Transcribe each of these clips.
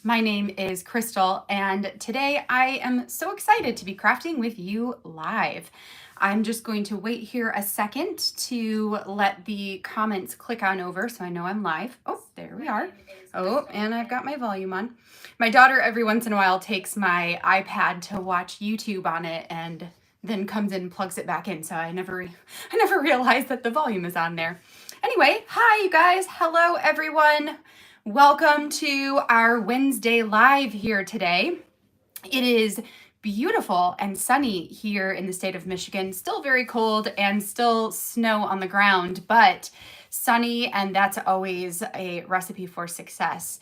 My name is Crystal, and today I am so excited to be crafting with you live. I'm just going to wait here a second to let the comments click on over so I know I'm live. Oh, there we are. Oh, and I've got my volume on. My daughter every once in a while takes my iPad to watch YouTube on it and then comes in and plugs it back in, so I never realized that the volume is on there. Anyway, hi you guys. Hello everyone. Welcome to our Wednesday live here today. It is beautiful and sunny here in the state of Michigan. Still very cold and still snow on the ground, but sunny, and that's always a recipe for success.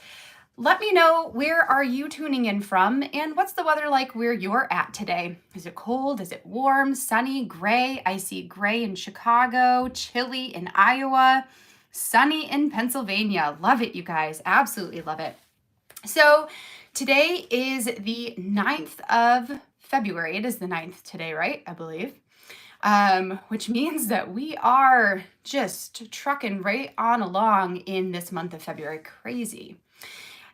Let me know, where are you tuning in from, and what's the weather like where you're at today? Is it cold? Is it warm, sunny, gray? I see gray in Chicago, chilly in Iowa, sunny in Pennsylvania. Love it, you guys. Absolutely love it. So today is the 9th of February. It is the 9th today, right? I believe. Which means that we are just trucking right on along in this month of February. Crazy.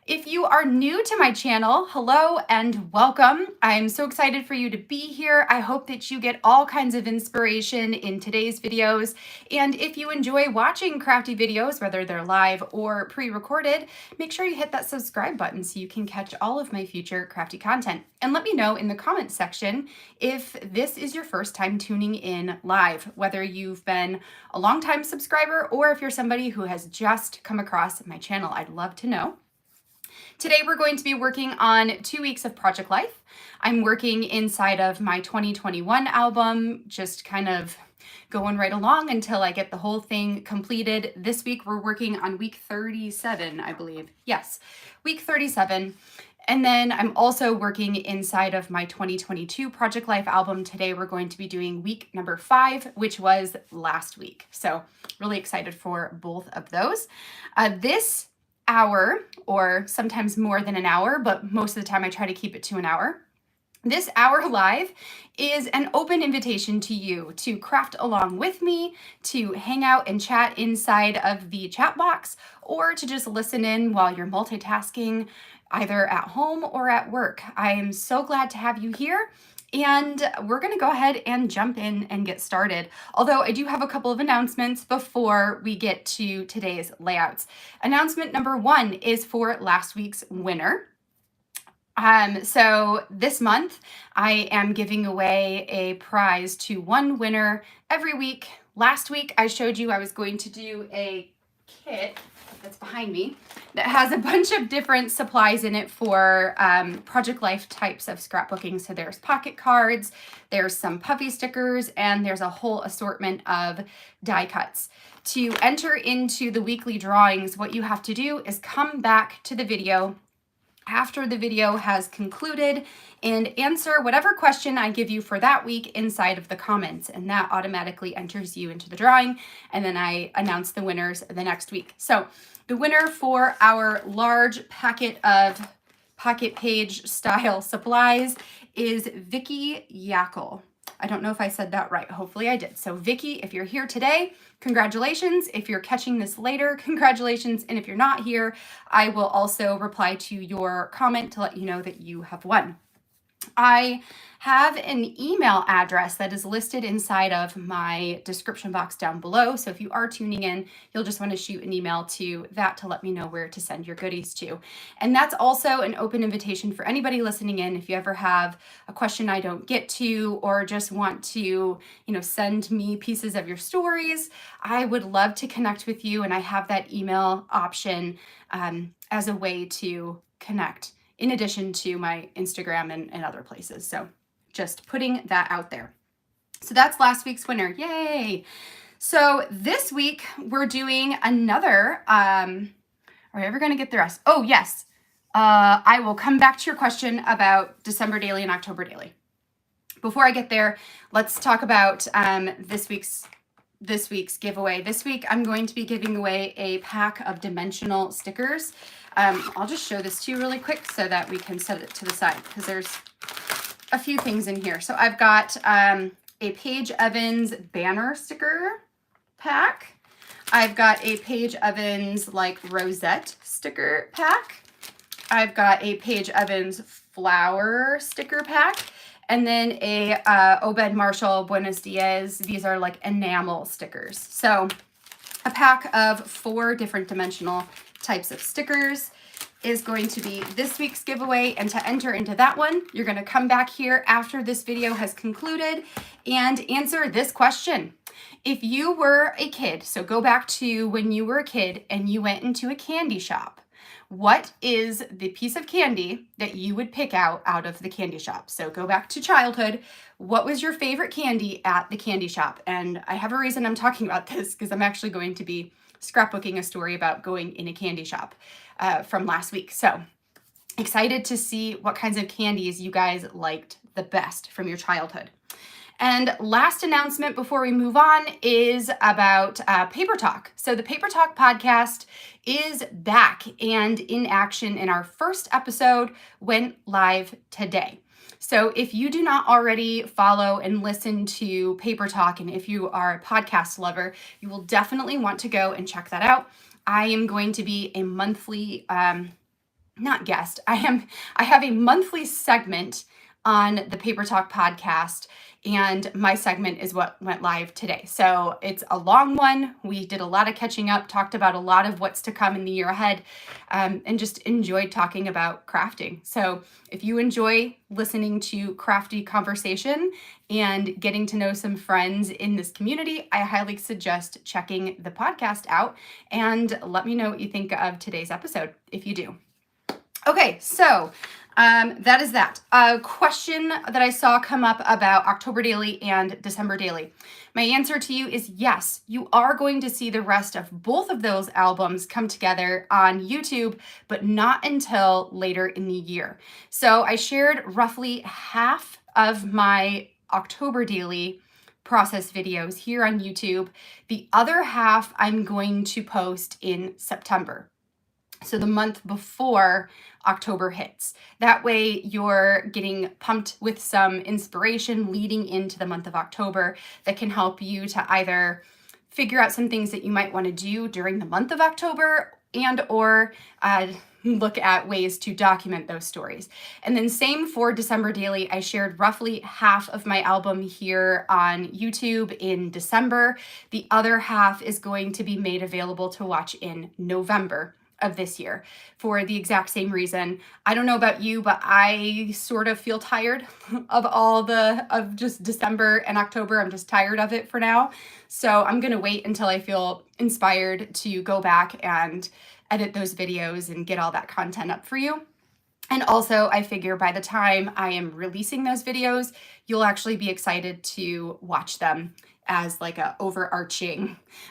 If you are new to my channel, hello and welcome. I'm so excited for you to be here. I hope that you get all kinds of inspiration in today's videos. And if you enjoy watching crafty videos, whether they're live or pre-recorded, make sure you hit that subscribe button so you can catch all of my future crafty content. And let me know in the comments section if this is your first time tuning in live, whether you've been a longtime subscriber or if you're somebody who has just come across my channel. I'd love to know. Today we're going to be working on 2 weeks of project life. I'm working inside of my 2021 album, just kind of going right along until I get the whole thing completed. This week we're working on week 37, I believe. Yes, week 37. And then I'm also working inside of my 2022 Project Life album. Today we're going to be doing week number 5, which was last week. So really excited for both of those. This hour, or sometimes more than an hour, but most of the time I try to keep it to an hour. This hour live is an open invitation to you to craft along with me, to hang out and chat inside of the chat box, or to just listen in while you're multitasking, either at home or at work. I am so glad to have you here. And we're going to go ahead and jump in and get started. Although I do have a couple of announcements before we get to today's layouts. Announcement number 1 is for last week's winner. So this month I am giving away a prize to one winner every week. Last week I showed you I was going to do a kit that's behind me that has a bunch of different supplies in it for Project Life types of scrapbooking. So there's pocket cards, there's some puffy stickers, and there's a whole assortment of die cuts. To enter into the weekly drawings, what you have to do is come back to the video after the video has concluded and answer whatever question I give you for that week inside of the comments, and that automatically enters you into the drawing, and then I announce the winners the next week. So the winner for our large packet of pocket page style supplies is Vicky Yackel. I don't know if I said that right. Hopefully I did. So Vicky, if you're here today, congratulations. If you're catching this later, congratulations. And if you're not here, I will also reply to your comment to let you know that you have won. I have an email address that is listed inside of my description box down below. So if you are tuning in, you'll just want to shoot an email to that to let me know where to send your goodies to. And that's also an open invitation for anybody listening in. If you ever have a question I don't get to, or just want to, send me pieces of your stories, I would love to connect with you. And I have that email option as a way to connect, in addition to my Instagram and other places. So just putting that out there. So that's last week's winner. Yay. So this week we're doing another, are we ever going to get the rest? Oh, yes. I will come back to your question about December daily and October daily. Before I get there, let's talk about this week's giveaway. This week I'm going to be giving away a pack of dimensional stickers. I'll just show this to you really quick so that we can set it to the side, because there's a few things in here. So I've got a Paige Evans banner sticker pack. I've got a Paige Evans like rosette sticker pack. I've got a Paige Evans flower sticker pack, and then a Obed Marshall Buenos Dias. These are like enamel stickers. So a pack of 4 different dimensional types of stickers is going to be this week's giveaway. And to enter into that one, you're going to come back here after this video has concluded and answer this question. If you were a kid, so go back to when you were a kid and you went into a candy shop, what is the piece of candy that you would pick out of the candy shop? So go back to childhood. What was your favorite candy at the candy shop? And I have a reason I'm talking about this because I'm actually going to be scrapbooking a story about going in a candy shop from last week. So excited to see what kinds of candies you guys liked the best from your childhood. And last announcement before we move on is about Paper Talk. So the Paper Talk podcast is back and in action, and our first episode went live today. So if you do not already follow and listen to Paper Talk, and if you are a podcast lover, you will definitely want to go and check that out. I am going to be a monthly, not guest, I have a monthly segment on the Paper Talk podcast, and my segment is what went live today. So it's a long one. We did a lot of catching up, talked about a lot of what's to come in the year ahead, and just enjoyed talking about crafting. So if you enjoy listening to crafty conversation and getting to know some friends in this community, I highly suggest checking the podcast out, and let me know what you think of today's episode if you do. Okay, so that is that. A question that I saw come up about October Daily and December Daily. My answer to you is yes, you are going to see the rest of both of those albums come together on YouTube, but not until later in the year. So I shared roughly half of my October Daily process videos here on YouTube. The other half I'm going to post in September. So the month before October hits. That way you're getting pumped with some inspiration leading into the month of October that can help you to either figure out some things that you might want to do during the month of October and or look at ways to document those stories. And then same for December Daily. I shared roughly half of my album here on YouTube in December. The other half is going to be made available to watch in November of this year for the exact same reason. I don't know about you, but I sort of feel tired of just December and October. I'm just tired of it for now. So I'm going to wait until I feel inspired to go back and edit those videos and get all that content up for you. And also, I figure by the time I am releasing those videos, you'll actually be excited to watch them as like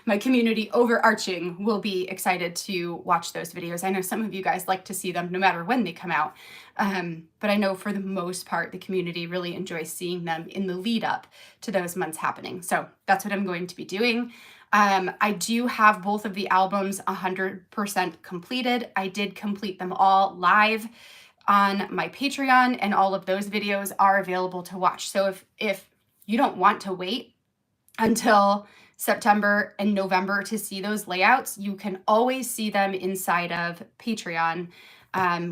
my community overarching will be excited to watch those videos. I know some of you guys like to see them no matter when they come out. But I know for the most part, the community really enjoys seeing them in the lead up to those months happening. So that's what I'm going to be doing. I do have both of the albums 100% completed. I did complete them all live on my Patreon, and all of those videos are available to watch. So if you don't want to wait until September and November to see those layouts, you can always see them inside of Patreon,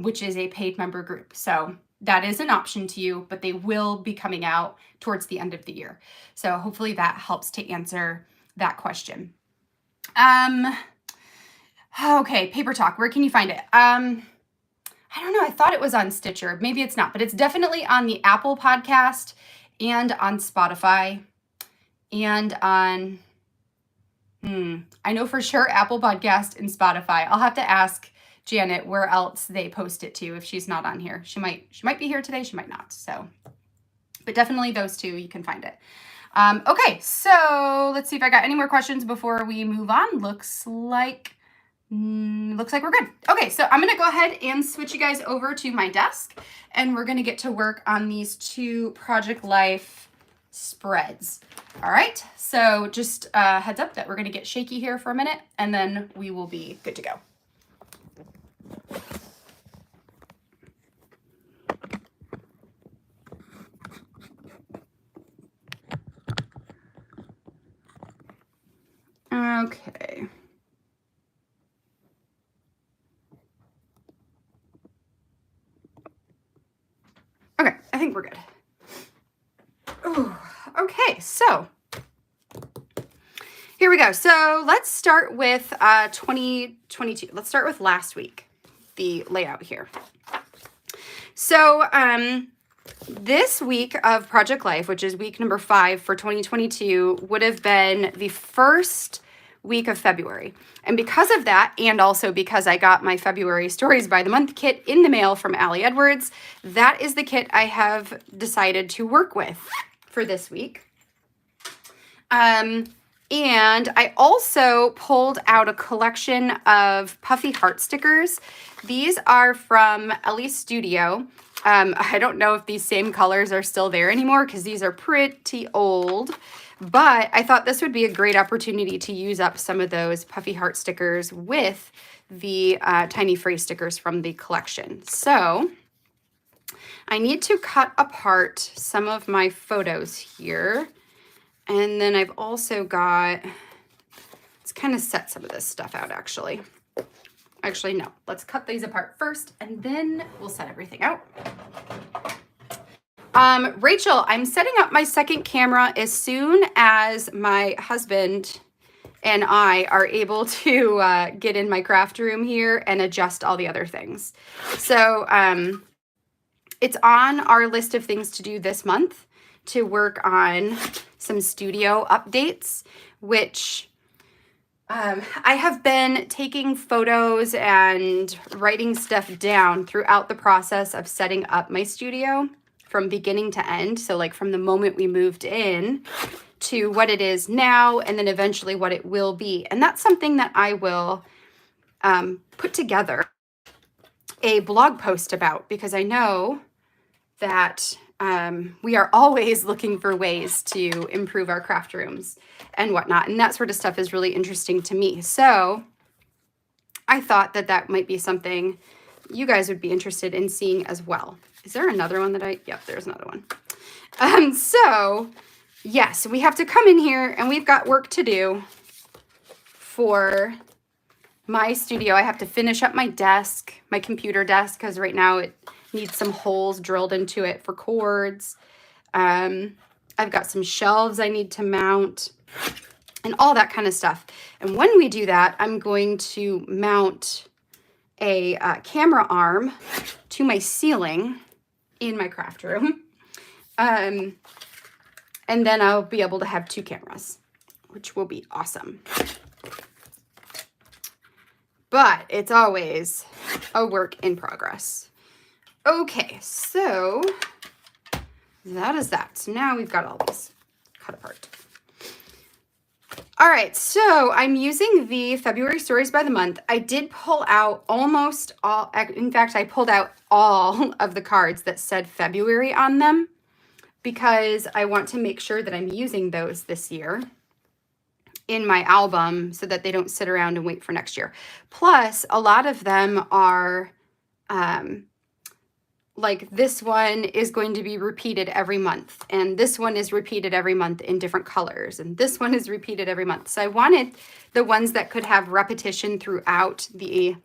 which is a paid member group. So that is an option to you, but they will be coming out towards the end of the year. So hopefully that helps to answer that question. Okay, Paper Talk, where can you find it? I don't know, I thought it was on Stitcher. Maybe it's not, but it's definitely on the Apple podcast and on Spotify. And on, I know for sure Apple Podcast and Spotify. I'll have to ask Janet where else they post it to if she's not on here. She might be here today, she might not. So, but definitely those two, you can find it. Okay, so let's see if I got any more questions before we move on. Looks like we're good. Okay, so I'm gonna go ahead and switch you guys over to my desk, and we're gonna get to work on these 2 Project Life spreads. All right, so just heads up that we're gonna get shaky here for a minute, and then we will be good to go. Okay. I think we're good. Ooh, okay, so here we go. So let's start with 2022. Let's start with last week, the layout here. So this week of Project Life, which is week number 5 for 2022, would have been the first week of February. And because of that, and also because I got my February Stories by the Month kit in the mail from Allie Edwards, that is the kit I have decided to work with for this week. And I also pulled out a collection of puffy heart stickers. These are from Ellie's Studio. I don't know if these same colors are still there anymore because these are pretty old, but I thought this would be a great opportunity to use up some of those puffy heart stickers with the tiny phrase stickers from the collection. So I need to cut apart some of my photos here. And then I've also got, let's kind of set some of this stuff out actually. Actually, no, let's cut these apart first and then we'll set everything out. Rachel, I'm setting up my second camera as soon as my husband and I are able to get in my craft room here and adjust all the other things. So it's on our list of things to do this month to work on some studio updates, which I have been taking photos and writing stuff down throughout the process of setting up my studio from beginning to end. So like from the moment we moved in to what it is now, and then eventually what it will be. And that's something that I will put together a blog post about, because I know that we are always looking for ways to improve our craft rooms and whatnot. And that sort of stuff is really interesting to me. So I thought that that might be something you guys would be interested in seeing as well. Is there another one that yep, there's another one. So yes, we have to come in here and we've got work to do for my studio. I have to finish up my desk, my computer desk, because right now it needs some holes drilled into it for cords. I've got some shelves I need to mount and all that kind of stuff. And when we do that, I'm going to mount a camera arm to my ceiling in my craft room. And then I'll be able to have 2 cameras, which will be awesome. But it's always a work in progress. Okay, so that is that. So now we've got all these cut apart. All right, so I'm using the February Stories by the Month. I did pull out almost all, in fact, I pulled out all of the cards that said February on them because I want to make sure that I'm using those this year in my album so that they don't sit around and wait for next year. Plus, a lot of them are like this one is going to be repeated every month, and this one is repeated every month in different colors, and this one is repeated every month. So I wanted the ones that could have repetition throughout the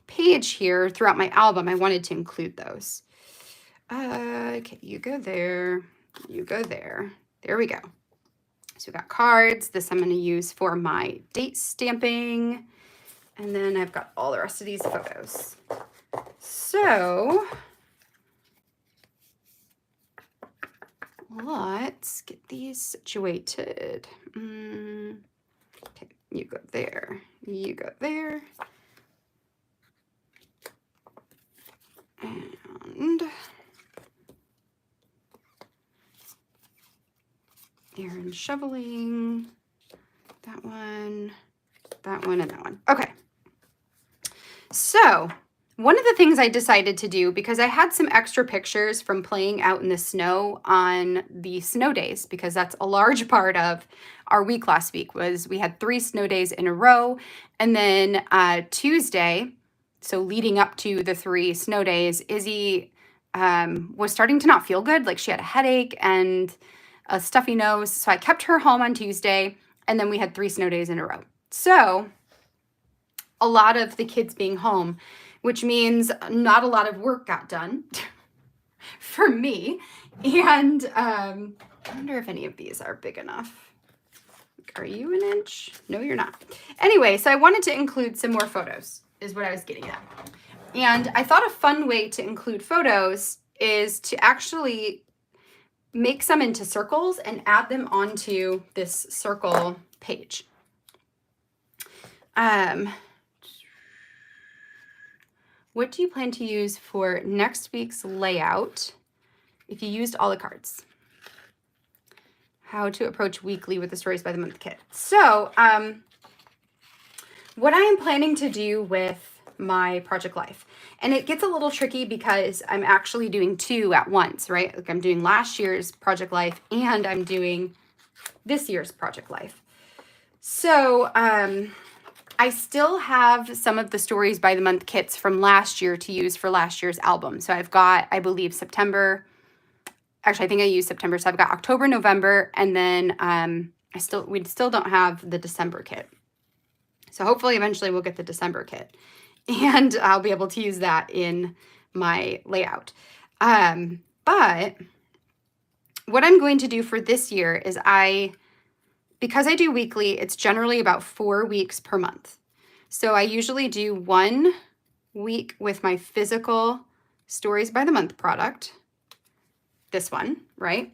page here, throughout my album. I wanted to include those. Okay, you go there, you go there. There we go. So we got cards. This I'm going to use for my date stamping, and then I've got all the rest of these photos. So let's get these situated. Okay, you go there, you go there. And Aaron shoveling, that one, and that one. Okay. So one of the things I decided to do, because I had some extra pictures from playing out in the snow on the snow days, because that's a large part of our week last week, was we had 3 snow days in a row. And then Tuesday, so leading up to the 3 snow days, Izzy was starting to not feel good. Like she had a headache and a stuffy nose. So I kept her home on Tuesday, and then we had 3 snow days in a row. So a lot of the kids being home, which means not a lot of work got done. for me. And I wonder if any of these are big enough. Are you an inch? No, you're not. Anyway, so I wanted to include some more photos, is what I was getting at. And I thought a fun way to include photos is to actually make some into circles and add them onto this circle page. What do you plan to use for next week's layout if you used all the cards? How to approach weekly with the Stories by the Month kit. So what I am planning to do with my project life, and it gets a little tricky because I'm actually doing two at once, right? Like I'm doing last year's project life and I'm doing this year's project life. So I still have some of the Stories by the Month kits from last year to use for last year's album. So I've got, I believe, September. Actually, I think I used September. So I've got October, November, and then we still don't have the December kit. So hopefully eventually we'll get the December kit and I'll be able to use that in my layout. But what I'm going to do for this year is because I do weekly, it's generally about 4 weeks per month. So I usually do 1 week with my physical Stories by the Month product. This one, right?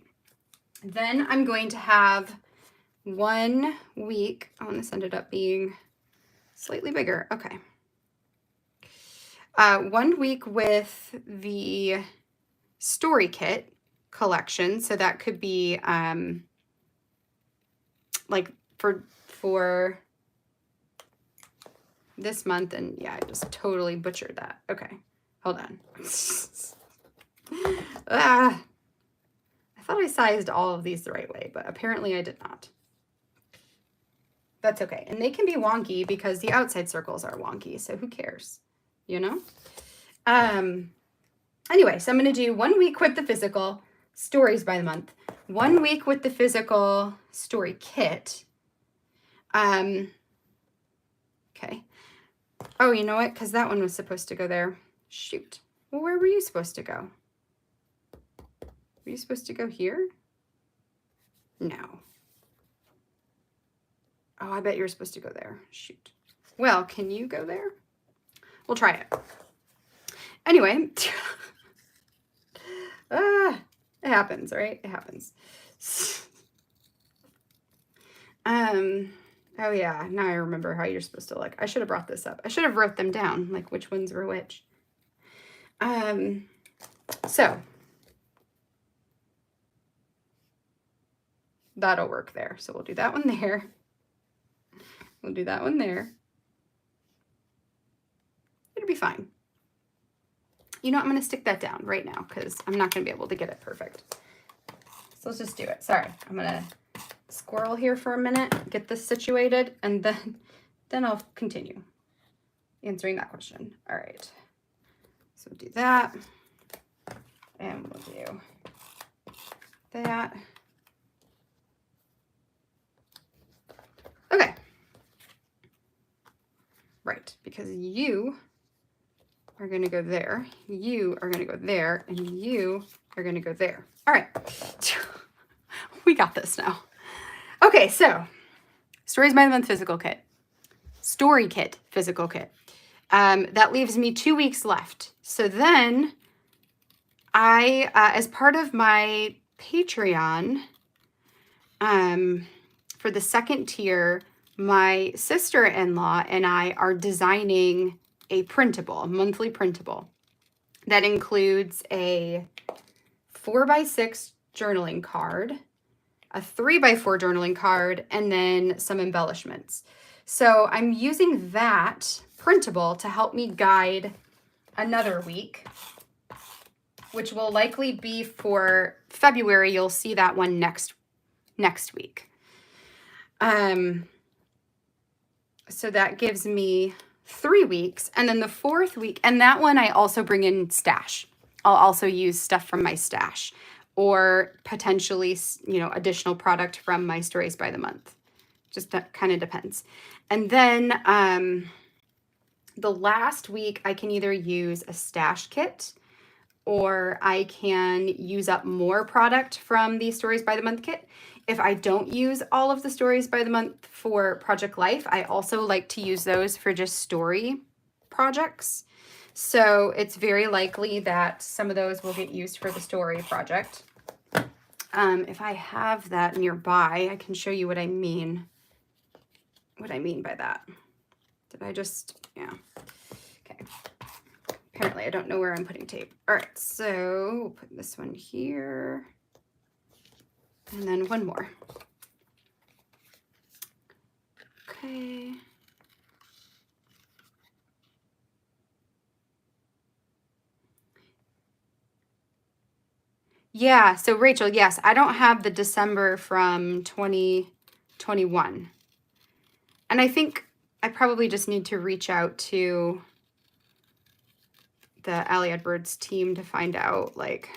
Then I'm going to have 1 week. Oh, and this ended up being slightly bigger. Okay. 1 week with the story kit collection. So that could be like for this month. And yeah, I just totally butchered that. Okay, hold on. I thought I sized all of these the right way, but apparently I did not. That's okay. And they can be wonky because the outside circles are wonky. So who cares, you know? Anyway, so I'm going to do 1 week with the physical Stories by the Month, 1 week with the physical story kit. Okay. Oh, you know what? Because that one was supposed to go there. Shoot. Well, where were you supposed to go? Were you supposed to go here? No. Oh, I bet you're supposed to go there. Shoot. Well, can you go there? We'll try it. Anyway. It happens, right? It happens. Oh yeah, now I remember how you're supposed to look. I should have brought this up. I should have wrote them down, like which ones were which. So that'll work there. So we'll do that one there. We'll do that one there. It'll be fine. You know, I'm going to stick that down right now because I'm not going to be able to get it perfect. So let's just do it. Sorry, I'm going to squirrel here for a minute, get this situated, and then I'll continue answering that question. All right. So do that. And we'll do that. Okay. Right, because you are going to go there, you are going to go there, and you are going to go there. All right. We got this now. Okay, so Stories by the Month physical kit. Story kit physical kit. That leaves me 2 weeks left. So then I, as part of my Patreon, for the second tier, my sister-in-law and I are designing a printable, a monthly printable that includes a 4x6 journaling card, a 3x4 journaling card, and then some embellishments. So I'm using that printable to help me guide another week, which will likely be for February. You'll see that one next week. So that gives me 3 weeks. And then the 4th week, and that one I also bring in stash. I'll also use stuff from my stash or potentially, you know, additional product from my Stories by the Month. Just that kind of depends. And then the last week I can either use a stash kit or I can use up more product from the Stories by the Month kit. If I don't use all of the Stories by the Month for Project Life, I also like to use those for just story projects. So it's very likely that some of those will get used for the story project. If I have that nearby, I can show you what I mean. What I mean by that. Did I just, yeah. Okay. Apparently I don't know where I'm putting tape. All right, so we'll put this one here. And then one more. Okay. Yeah, so Rachel, yes, I don't have the December from 2021. And I think I probably just need to reach out to the Allie Edwards team to find out, like,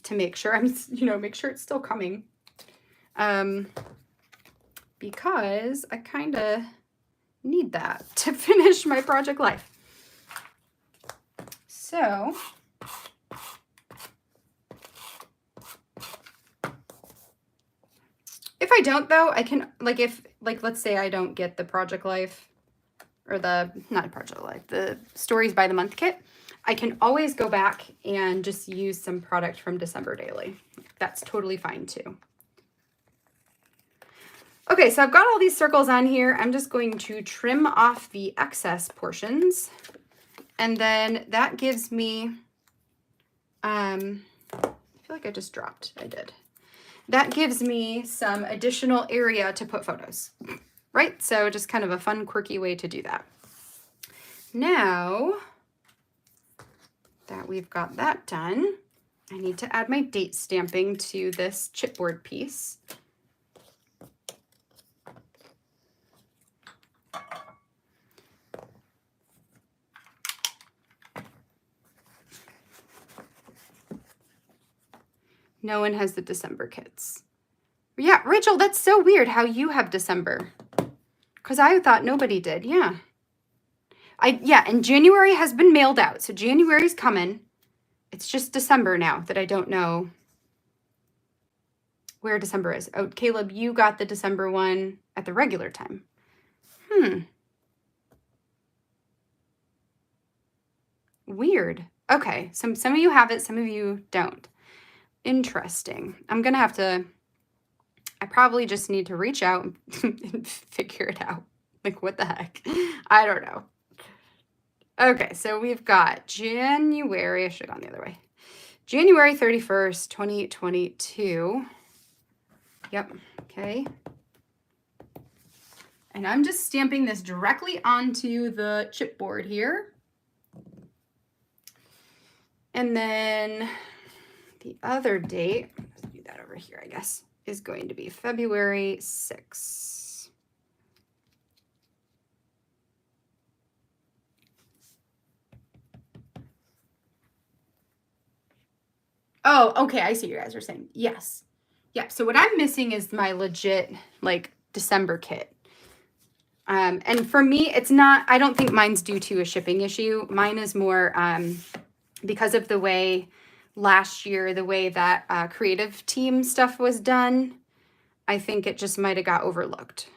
to make sure I'm, make sure it's still coming. Because I kind of need that to finish my Project Life. So if I don't, though, I can, let's say I don't get the Project Life, or not Project Life, the Stories by the Month kit, I can always go back and just use some product from December Daily. That's totally fine too. Okay, so I've got all these circles on here. I'm just going to trim off the excess portions. And then that gives me, I feel like I just dropped, I did. That gives me some additional area to put photos, right? So just kind of a fun, quirky way to do that. Now that we've got that done, I need to add my date stamping to this chipboard piece. No one has the December kits. Yeah, Rachel, that's so weird how you have December. Because I thought nobody did, yeah. And January has been mailed out. So January's coming. It's just December now that I don't know where December is. Oh, Caleb, you got the December one at the regular time. Weird. Okay, some of you have it, some of you don't. Interesting. I'm going to have to, I probably just need to reach out and figure it out. Like, what the heck? I don't know. Okay, so we've got January, I should have gone the other way. January 31st, 2022. Yep, okay. And I'm just stamping this directly onto the chipboard here. And then the other date, let's do that over here, I guess, is going to be February 6th. Oh, okay, I see what you guys are saying. Yes. Yeah, so what I'm missing is my legit, like, December kit. And for me, it's not, I don't think mine's due to a shipping issue. Mine is more because of the way last year, the way that creative team stuff was done, I think it just might have got overlooked.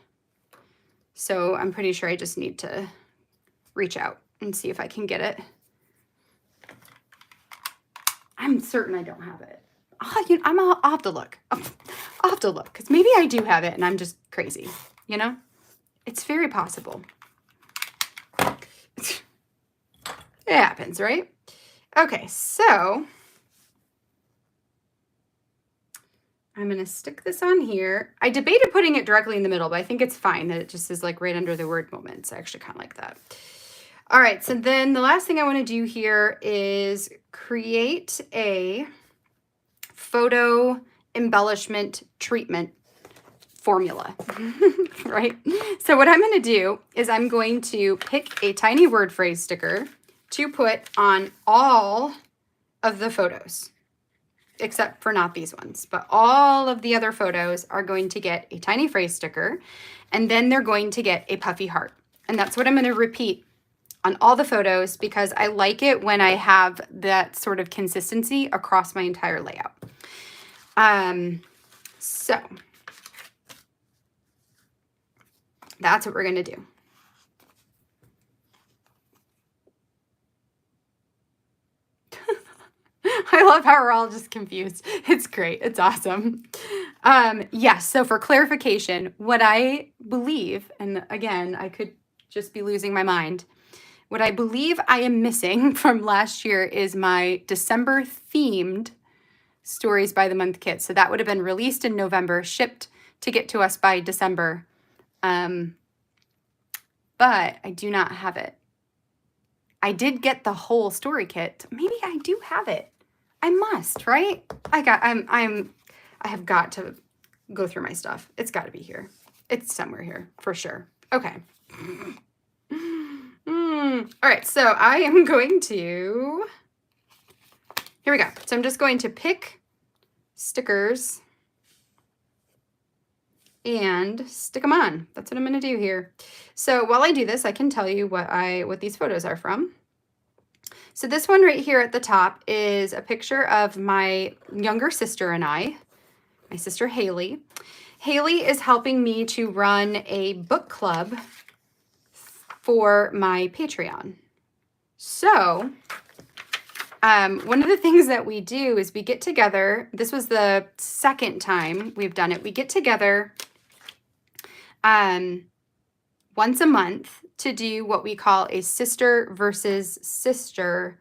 So I'm pretty sure I just need to reach out and see if I can get it. I'm certain I don't have it. I'll have to look. I'll have to look, because maybe I do have it and I'm just crazy, you know? It's very possible. It happens, right? Okay, so I'm going to stick this on here. I debated putting it directly in the middle, but I think it's fine that it just is like right under the word moments. I actually kind of like that. All right, so then the last thing I want to do here is create a photo embellishment treatment formula, right? So what I'm going to do is I'm going to pick a tiny word phrase sticker to put on all of the photos, except for not these ones, but all of the other photos are going to get a tiny phrase sticker, and then they're going to get a puffy heart. And that's what I'm going to repeat on all the photos because I like it when I have that sort of consistency across my entire layout. So that's what we're going to do. I love how we're all just confused. It's great. It's awesome. Yes. So for clarification, what I believe, and again, I could just be losing my mind. What I believe I am missing from last year is my December themed Stories by the Month kit. So that would have been released in November, shipped to get to us by December. But I do not have it. I did get the whole story kit. Maybe I do have it. I must, right? I have got to go through my stuff. It's got to be here. It's somewhere here for sure. Okay. All right, so I am going to, here we go. So I'm just going to pick stickers and stick them on. That's what I'm going to do here. So while I do this, I can tell you what these photos are from. So this one right here at the top is a picture of my younger sister and I, my sister Haley. Haley is helping me to run a book club for my Patreon. So one of the things that we do is we get together. This was the second time we've done it. We get together once a month to do what we call a sister versus sister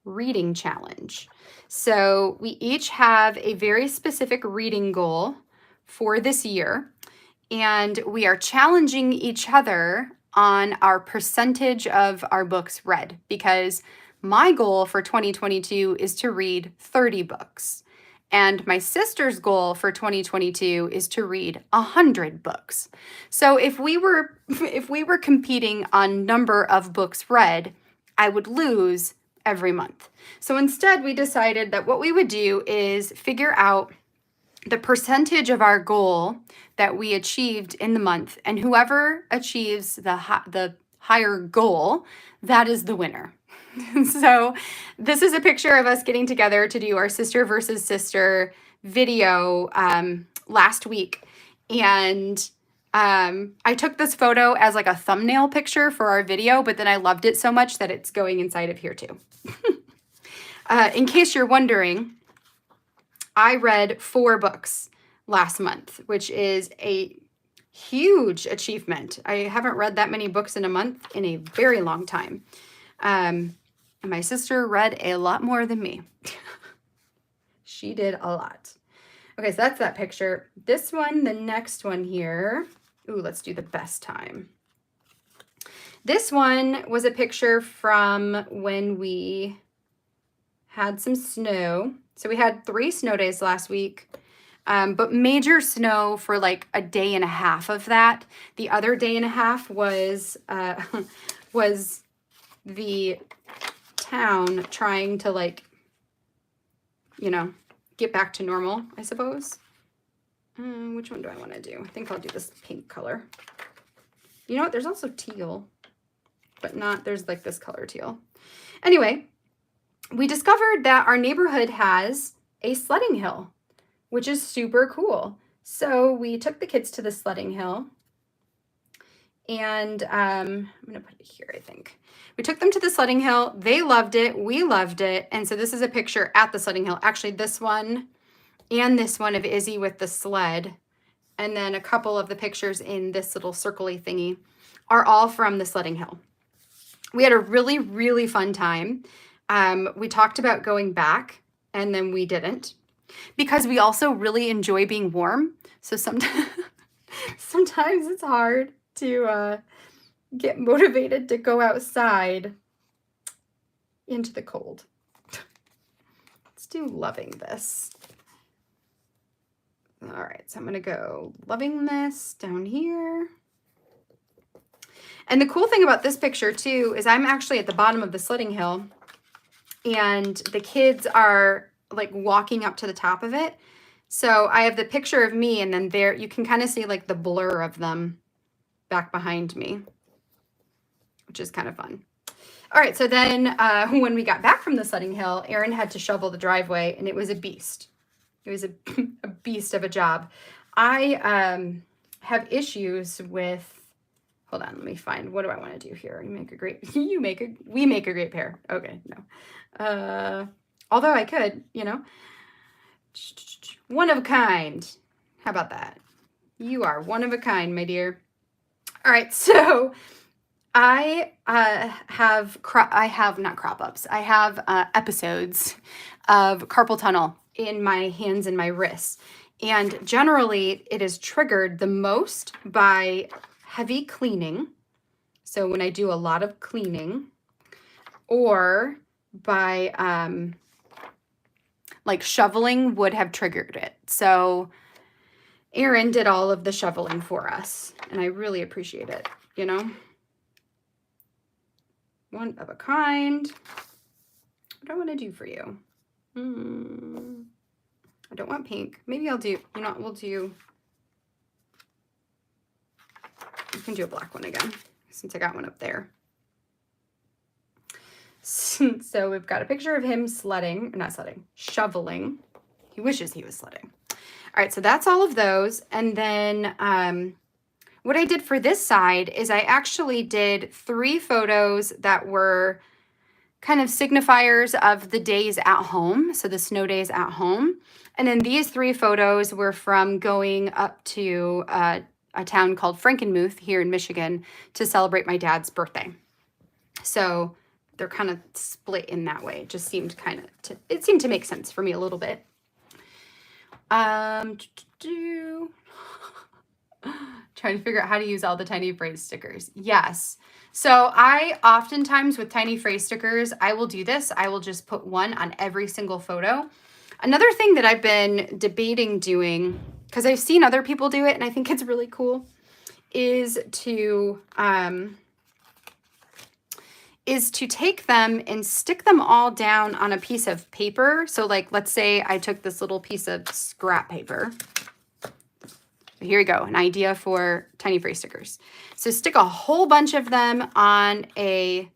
reading challenge. So we each have a very specific reading goal for this year, and we are challenging each other on our percentage of our books read, because my goal for 2022 is to read 30 books. And my sister's goal for 2022 is to read 100 books. So if we were competing on number of books read, I would lose every month. So instead, we decided that what we would do is figure out the percentage of our goal that we achieved in the month, and whoever achieves the higher goal, that is the winner. So this is a picture of us getting together to do our sister versus sister video last week. And I took this photo as like a thumbnail picture for our video, but then I loved it so much that it's going inside of here too. In case you're wondering, I read 4 books last month, which is a huge achievement. I haven't read that many books in a month in a very long time. And my sister read a lot more than me. She did a lot. Okay, so that's that picture. This one, the next one here. Ooh, let's do the best time. This one was a picture from when we had some snow. So we had 3 snow days last week, but major snow for like a day and a half of that. The other day and a half was the town trying to, like, you know, get back to normal, I suppose. Which one do I want to do? I think I'll do this pink color. You know what? There's also teal, but not, there's like this color teal. Anyway, we discovered that our neighborhood has a sledding hill, which is super cool. So we took the kids to the sledding hill, and I'm going to put it here, I think. We took them to the sledding hill. They loved it. We loved it. And so this is a picture at the sledding hill. Actually, this one and this one of Izzy with the sled, and then a couple of the pictures in this little circle-y thingy are all from the sledding hill. We had a really, really fun time. We talked about going back, and then we didn't, because we also really enjoy being warm. So sometimes it's hard to get motivated to go outside into the cold. Let's do loving this. All right, so I'm going to go loving this down here. And the cool thing about this picture too is I'm actually at the bottom of the sledding hill, and the kids are like walking up to the top of it. So I have the picture of me, and then there you can kind of see like the blur of them back behind me, which is kind of fun. All right, so then when we got back from the sledding hill, Aaron had to shovel the driveway, and it was a beast. It was a beast of a job. I have issues with, hold on, let me find, what do I want to do here? We make a great pair. Okay, no. Although I could, one of a kind. How about that? You are one of a kind, my dear. All right, so I have not crop ups. I have episodes of carpal tunnel in my hands and my wrists. And generally, it is triggered the most by heavy cleaning. So when I do a lot of cleaning, or by like shoveling would have triggered it. So Aaron did all of the shoveling for us, and I really appreciate it, One of a kind. What do I want to do for you? I don't want pink. Maybe I'll do, you can do a black one again, since I got one up there. So we've got a picture of him shoveling. He wishes he was sledding. All right, so that's all of those. And then what I did for this side is I actually did 3 photos that were kind of signifiers of the days at home, so the snow days at home. And then these 3 photos were from going up to a town called Frankenmuth here in Michigan to celebrate my dad's birthday. So they're kind of split in that way. It just seemed it seemed to make sense for me a little bit. Trying to figure out how to use all the tiny phrase stickers. Yes. So I oftentimes with tiny phrase stickers, I will do this. I will just put one on every single photo. Another thing that I've been debating doing, because I've seen other people do it and I think it's really cool, is to take them and stick them all down on a piece of paper. So like, let's say I took this little piece of scrap paper. So here we go, an idea for tiny phrase stickers. So stick a whole bunch of them on a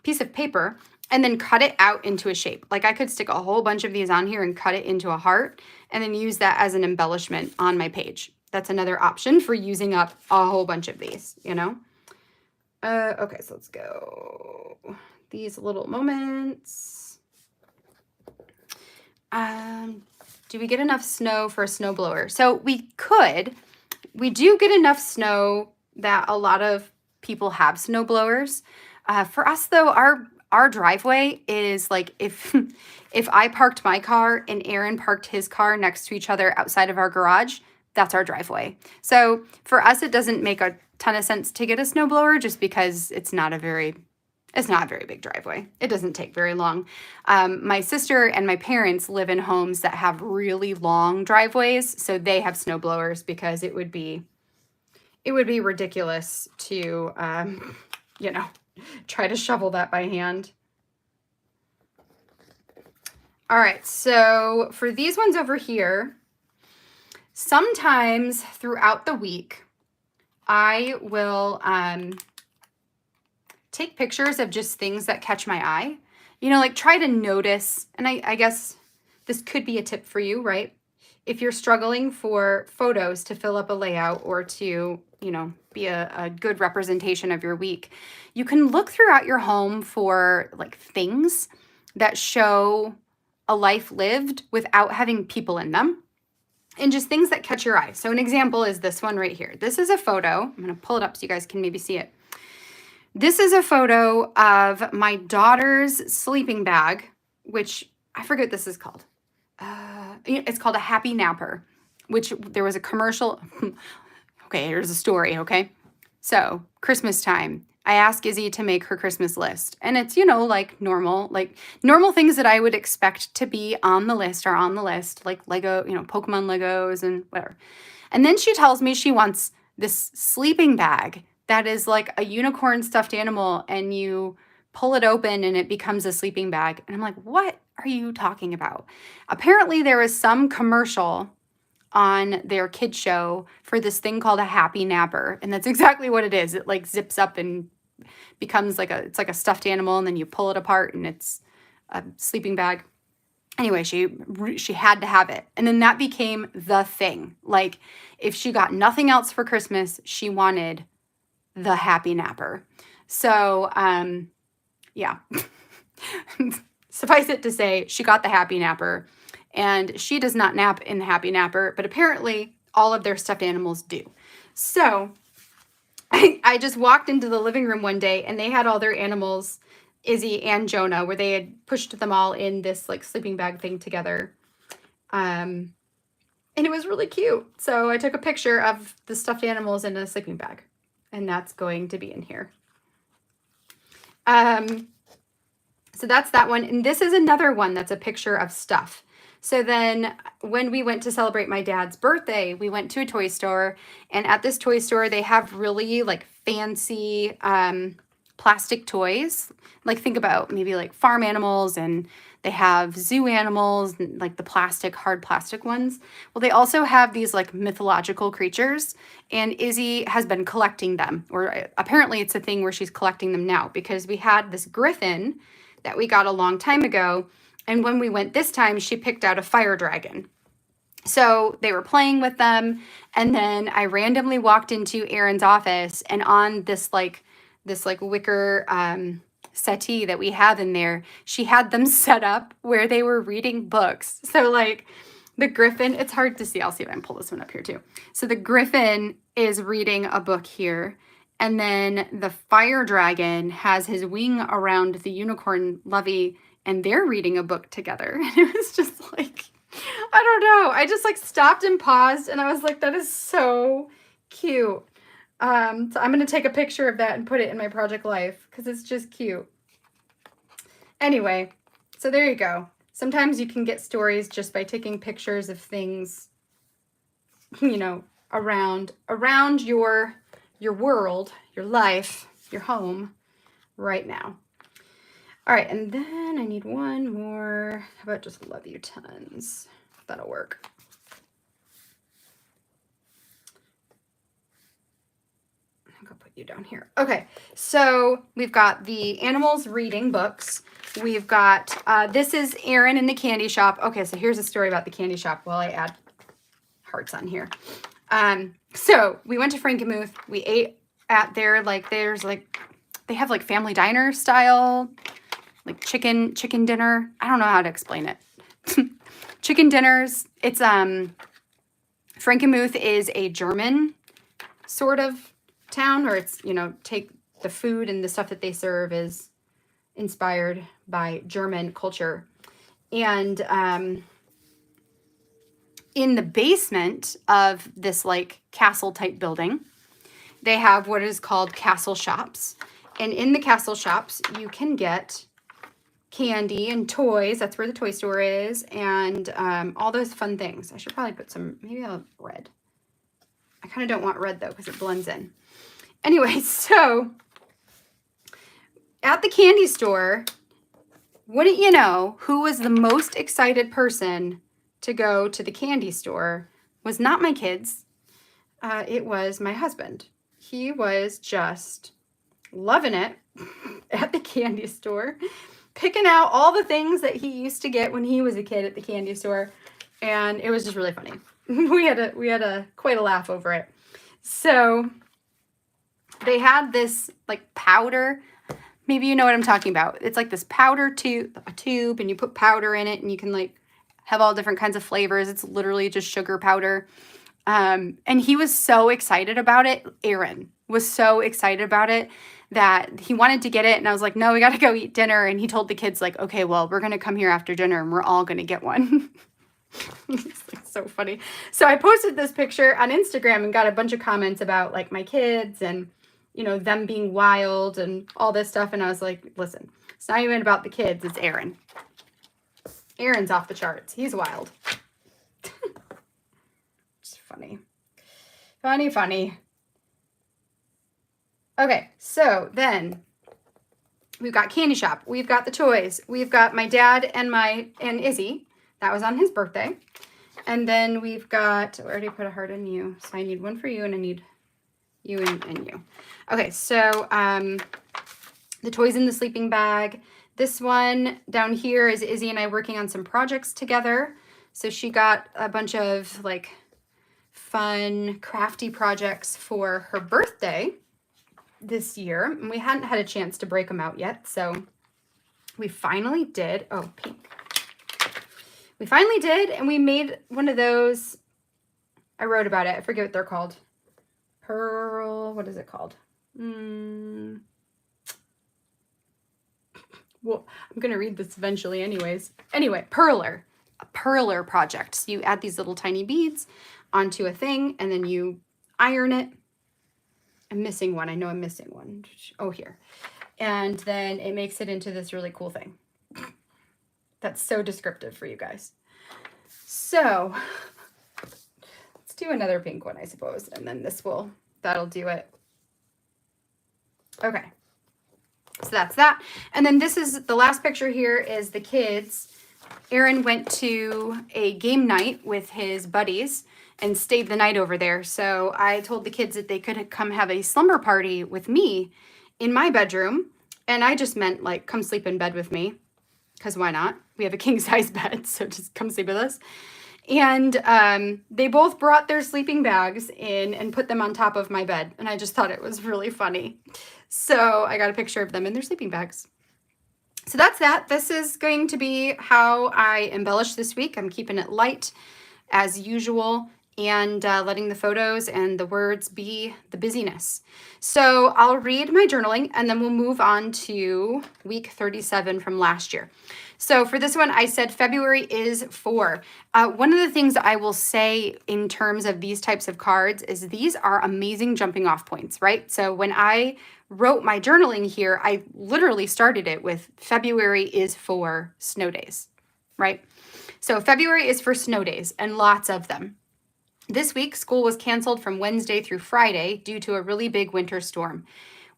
piece of paper and then cut it out into a shape. Like I could stick a whole bunch of these on here and cut it into a heart and then use that as an embellishment on my page. That's another option for using up a whole bunch of these, Okay, so let's go. These little moments. Do we get enough snow for a snowblower? So we do get enough snow that a lot of people have snowblowers. For us though, our driveway is like, if I parked my car and Aaron parked his car next to each other outside of our garage, that's our driveway. So for us, it doesn't make a ton of sense to get a snowblower just because it's not a very big driveway. It doesn't take very long. My sister and my parents live in homes that have really long driveways, so they have snowblowers because it would be ridiculous to try to shovel that by hand. All right, so for these ones over here, sometimes throughout the week, I will take pictures of just things that catch my eye. Like try to notice, and I guess this could be a tip for you, right? If you're struggling for photos to fill up a layout or to, be a good representation of your week, you can look throughout your home for like things that show a life lived without having people in them. And just things that catch your eye. So an example is this one right here. This is a photo. I'm going to pull it up so you guys can maybe see it. This is a photo of my daughter's sleeping bag, which I forget what this is called. It's called a Happy Napper, which there was a commercial. Okay, here's a story, okay? So Christmas time, I asked Izzy to make her Christmas list. And it's, like normal things that I would expect to be on the list are on the list, like Lego, Pokemon Legos and whatever. And then she tells me she wants this sleeping bag that is like a unicorn stuffed animal, and you pull it open and it becomes a sleeping bag. And I'm like, what are you talking about? Apparently there was some commercial on their kid show for this thing called a Happy Napper. And that's exactly what it is. It like zips up and becomes like it's like a stuffed animal, and then you pull it apart and it's a sleeping bag. Anyway, she had to have it. And then that became the thing. Like, if she got nothing else for Christmas, she wanted the Happy Napper. So, yeah. Suffice it to say, she got the Happy Napper. And she does not nap in the Happy Napper, but apparently all of their stuffed animals do. So, I just walked into the living room one day, and they had all their animals, Izzy and Jonah, where they had pushed them all in this like sleeping bag thing together. And it was really cute. So I took a picture of the stuffed animals in a sleeping bag, and that's going to be in here. So that's that one. And this is another one that's a picture of stuff. So then when we went to celebrate my dad's birthday, we went to a toy store, and at this toy store, they have really like fancy plastic toys. Like, think about maybe like farm animals, and they have zoo animals, like the hard plastic ones. Well, they also have these like mythological creatures, and Izzy has been collecting them, or apparently it's a thing where she's collecting them now, because we had this griffin that we got a long time ago. And when we went this time, she picked out a fire dragon. So they were playing with them. And then I randomly walked into Erin's office, and on this wicker settee that we have in there, she had them set up where they were reading books. So like the griffin, it's hard to see. I'll see if I can pull this one up here too. So the griffin is reading a book here. And then the fire dragon has his wing around the unicorn Lovey, and they're reading a book together. And it was just like, I don't know. I just like stopped and paused, and I was like, that is so cute. So I'm going to take a picture of that and put it in my project life, because it's just cute. Anyway, so there you go. Sometimes you can get stories just by taking pictures of things, you know, around your world, your life, your home right now. All right, and then I need one more. How about just love you tons? That'll work. I think I'll put you down here. Okay, so we've got the animals reading books. We've got, this is Erin in the candy shop. Okay, so here's a story about the candy shop while I add hearts on here. So we went to Frankenmuth. We ate at their, like, they have like family diner style, like chicken dinner. I don't know how to explain it. Chicken dinners. It's, Frankenmuth is a German sort of town, or it's, you know, take the food and the stuff that they serve is inspired by German culture. And, in the basement of this like castle type building, they have what is called castle shops. And in the castle shops, you can get candy and toys. That's where the toy store is. And all those fun things. I should probably put some, maybe I'll have red. I kind of don't want red though, because it blends in. Anyway, so at the candy store, wouldn't you know, who was the most excited person to go to the candy store was not my kids. It was my husband. He was just loving it at the candy store, picking out all the things that he used to get when he was a kid at the candy store. And it was just really funny. We had quite a laugh over it. So they had this like powder. Maybe you know what I'm talking about. It's like this powder tube, and you put powder in it, and you can like have all different kinds of flavors. It's literally just sugar powder. And he was so excited about it. Erin was so excited about it that he wanted to get it. And I was like, no, we got to go eat dinner. And he told the kids like, okay, well, we're going to come here after dinner and we're all going to get one. It's like so funny. So I posted this picture on Instagram and got a bunch of comments about like my kids and, you know, them being wild and all this stuff. And I was like, listen, it's not even about the kids. It's Erin. Erin's off the charts. He's wild. It's funny. Funny. Okay, so then we've got candy shop. We've got the toys. We've got my dad and Izzy. That was on his birthday. And then we've got, I already put a heart on you. So I need one for you, and I need You and you. Okay, so the toys in the sleeping bag. This one down here is Izzy and I working on some projects together. So she got a bunch of like fun crafty projects for her birthday this year. And we hadn't had a chance to break them out yet. So we finally did. Oh, pink. We finally did, and we made one of those. I wrote about it. I forget what they're called. Pearl, what is it called? Well, I'm going to read this eventually anyways. Anyway, perler. A perler project. So you add these little tiny beads onto a thing, and then you iron it. I'm missing one. I know I'm missing one. Oh, here. And then it makes it into this really cool thing. That's so descriptive for you guys. So let's do another pink one, I suppose. And then that'll do it. Okay. So that's that. And then this is the last picture here is the kids. Aaron went to a game night with his buddies and stayed the night over there. So I told the kids that they could come have a slumber party with me in my bedroom. And I just meant like, come sleep in bed with me. Because why not? We have a king size bed, so just come sleep with us. And they both brought their sleeping bags in and put them on top of my bed. And I just thought it was really funny. So I got a picture of them in their sleeping bags. So that's that. This is going to be how I embellish this week. I'm keeping it light as usual and letting the photos and the words be the busyness. So I'll read my journaling and then we'll move on to week 37 from last year. So for this one, I said February is 4. One of the things I will say in terms of these types of cards is these are amazing jumping off points, right? So when I wrote my journaling here, I literally started it with February is for snow days, right? So February is for snow days and lots of them. This week, school was canceled from Wednesday through Friday due to a really big winter storm.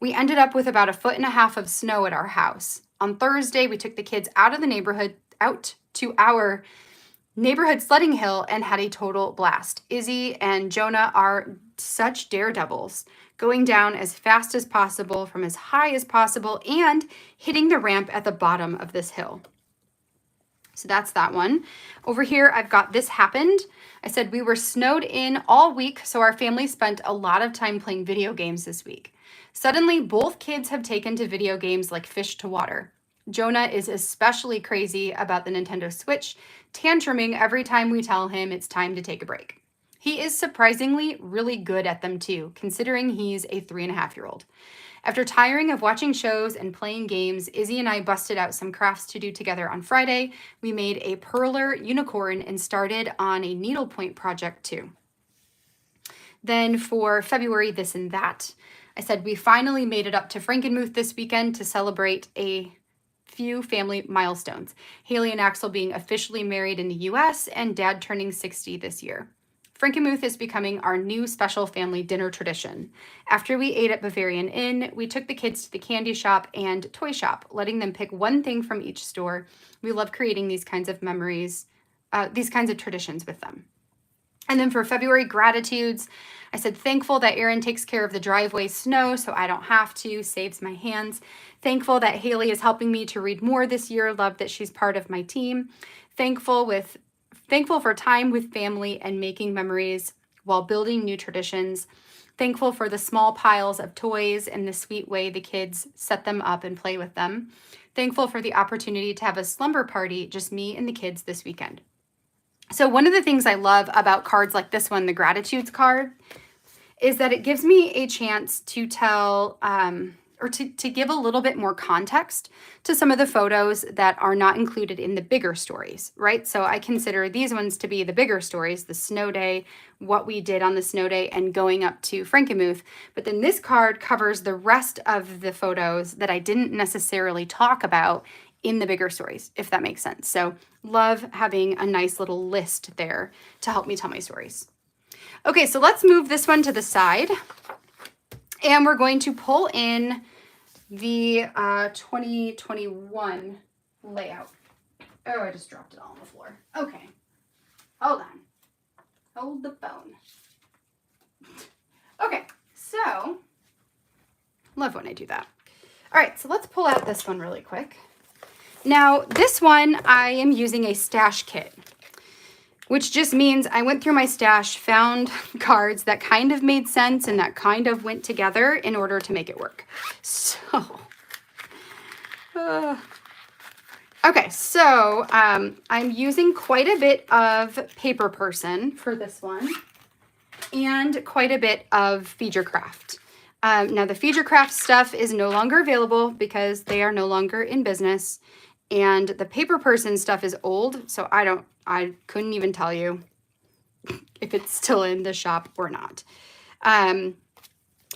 We ended up with about 1.5 feet of snow at our house. On Thursday, we took the kids out of the neighborhood, out to our neighborhood sledding hill and had a total blast. Izzy and Jonah are such daredevils, going down as fast as possible from as high as possible and hitting the ramp at the bottom of this hill. So that's that one. Over here, I've got This Happened. I said we were snowed in all week, so our family spent a lot of time playing video games this week. Suddenly, both kids have taken to video games like fish to water. Jonah is especially crazy about the Nintendo Switch, tantruming every time we tell him it's time to take a break. He is surprisingly really good at them too, considering he's a 3.5-year-old. After tiring of watching shows and playing games, Izzy and I busted out some crafts to do together on Friday. We made a perler unicorn and started on a needlepoint project too. Then for February, this and that. I said we finally made it up to Frankenmuth this weekend to celebrate a few family milestones. Haley and Axel being officially married in the US and Dad turning 60 this year. Frankenmuth is becoming our new special family dinner tradition. After we ate at Bavarian Inn, we took the kids to the candy shop and toy shop, letting them pick one thing from each store. We love creating these kinds of memories, these kinds of traditions with them. And then for February gratitudes, I said thankful that Aaron takes care of the driveway snow so I don't have to, saves my hands. Thankful that Haley is helping me to read more this year, love that she's part of my team. Thankful for time with family and making memories while building new traditions. Thankful for the small piles of toys and the sweet way the kids set them up and play with them. Thankful for the opportunity to have a slumber party, just me and the kids this weekend. So one of the things I love about cards like this one, the gratitudes card, is that it gives me a chance to tell or to give a little bit more context to some of the photos that are not included in the bigger stories, right? So I consider these ones to be the bigger stories, the snow day, what we did on the snow day, and going up to Frankenmuth. But then this card covers the rest of the photos that I didn't necessarily talk about in the bigger stories, if that makes sense. So love having a nice little list there to help me tell my stories. Okay, so let's move this one to the side. And we're going to pull in the 2021 layout. Oh, I just dropped it all on the floor. Okay, hold on. Hold the phone. Okay, So, love when I do that. All right, so let's pull out this one really quick. Now, this one, I am using a stash kit, which just means I went through my stash, found cards that kind of made sense and that kind of went together in order to make it work. So, okay, so I'm using quite a bit of Paper Person for this one and quite a bit of Feature Craft. Now, the Feature Craft stuff is no longer available because they are no longer in business. And the Paper Person stuff is old, so I couldn't even tell you if it's still in the shop or not.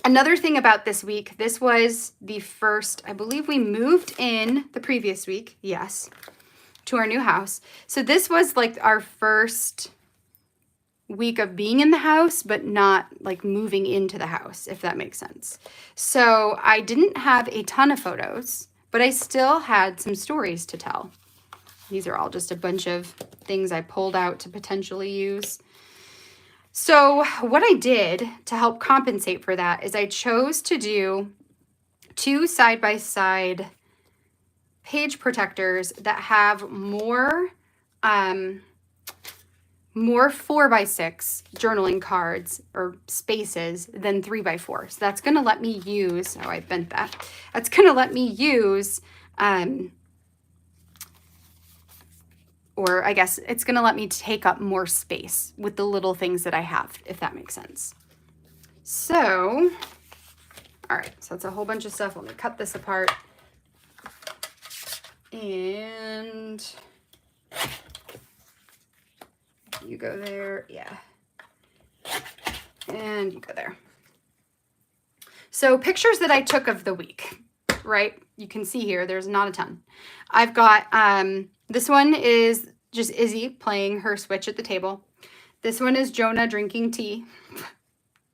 Another thing about this week, this was the first, I believe we moved in the previous week, yes, to our new house. So this was like our first week of being in the house, but not like moving into the house, if that makes sense. So I didn't have a ton of photos, but I still had some stories to tell. These are all just a bunch of things I pulled out to potentially use. So what I did to help compensate for that is I chose to do 2 side-by-side page protectors that have more 4x6 journaling cards or spaces than 3x4. So that's going to let me use, oh, I bent that. That's going to let me use, or I guess it's going to let me take up more space with the little things that I have, if that makes sense. So, all right, so that's a whole bunch of stuff. Let me cut this apart. And you go there, yeah. And you go there. So pictures that I took of the week, right? You can see here, there's not a ton. I've got, this one is just Izzy playing her Switch at the table. This one is Jonah drinking tea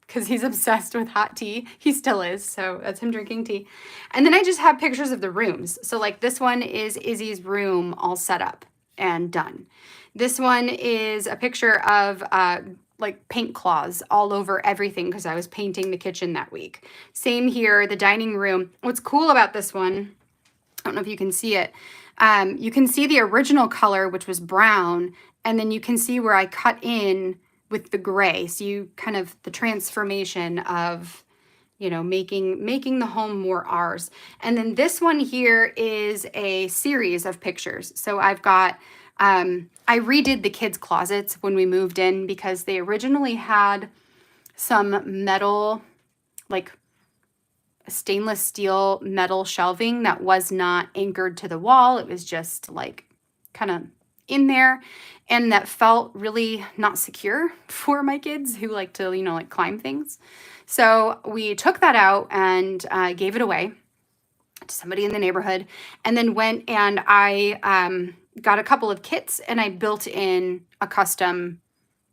because he's obsessed with hot tea. He still is, so that's him drinking tea. And then I just have pictures of the rooms. So like this one is Izzy's room all set up and done. This one is a picture of like paint claws all over everything because I was painting the kitchen that week. Same here, the dining room. What's cool about this one, I don't know if you can see it. You can see the original color, which was brown, and then you can see where I cut in with the gray. So you kind of, the transformation of, you know, making the home more ours. And then this one here is a series of pictures. So I've got, I redid the kids' closets when we moved in because they originally had some metal, like stainless steel metal shelving that was not anchored to the wall. It was just like kind of in there, and that felt really not secure for my kids who like to, you know, like climb things. So we took that out and gave it away to somebody in the neighborhood, and then went and I got a couple of kits and I built in a custom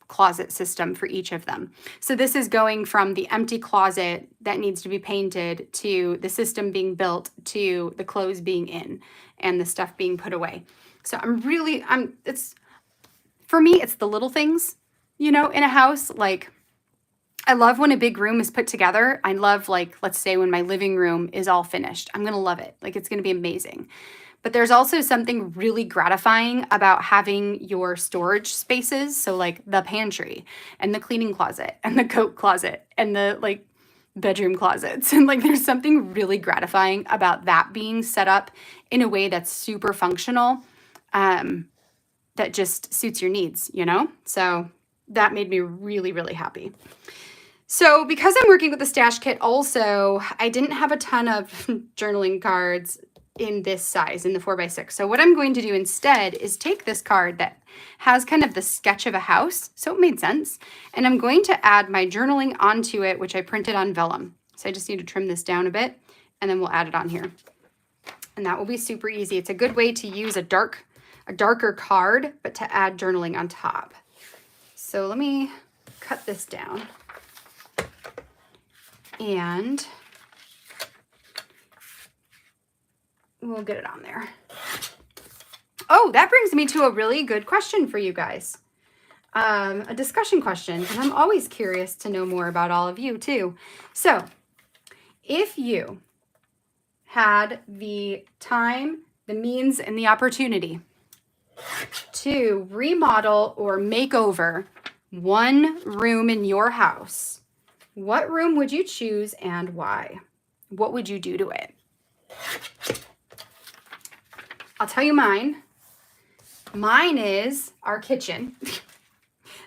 closet system for each of them. So this is going from the empty closet that needs to be painted to the system being built to the clothes being in and the stuff being put away. So for me, it's the little things, you know, in a house. Like, I love when a big room is put together. I love, like, let's say when my living room is all finished, I'm going to love it. Like, it's going to be amazing. But there's also something really gratifying about having your storage spaces. So like the pantry and the cleaning closet and the coat closet and the like bedroom closets. And like, there's something really gratifying about that being set up in a way that's super functional, that just suits your needs, you know? So that made me really, really happy. So because I'm working with the stash kit also, I didn't have a ton of journaling cards in this size, in the 4x6. So what I'm going to do instead is take this card that has kind of the sketch of a house, so it made sense, and I'm going to add my journaling onto it, which I printed on vellum. So I just need to trim this down a bit, and then we'll add it on here. And that will be super easy. It's a good way to use a darker card, but to add journaling on top. So let me cut this down. And we'll get it on there. Oh, that brings me to a really good question for you guys. a discussion question, and I'm always curious to know more about all of you too. So if you had the time, the means, and the opportunity to remodel or make over one room in your house, what room would you choose and why? What would you do to it? I'll tell you mine. Mine is our kitchen.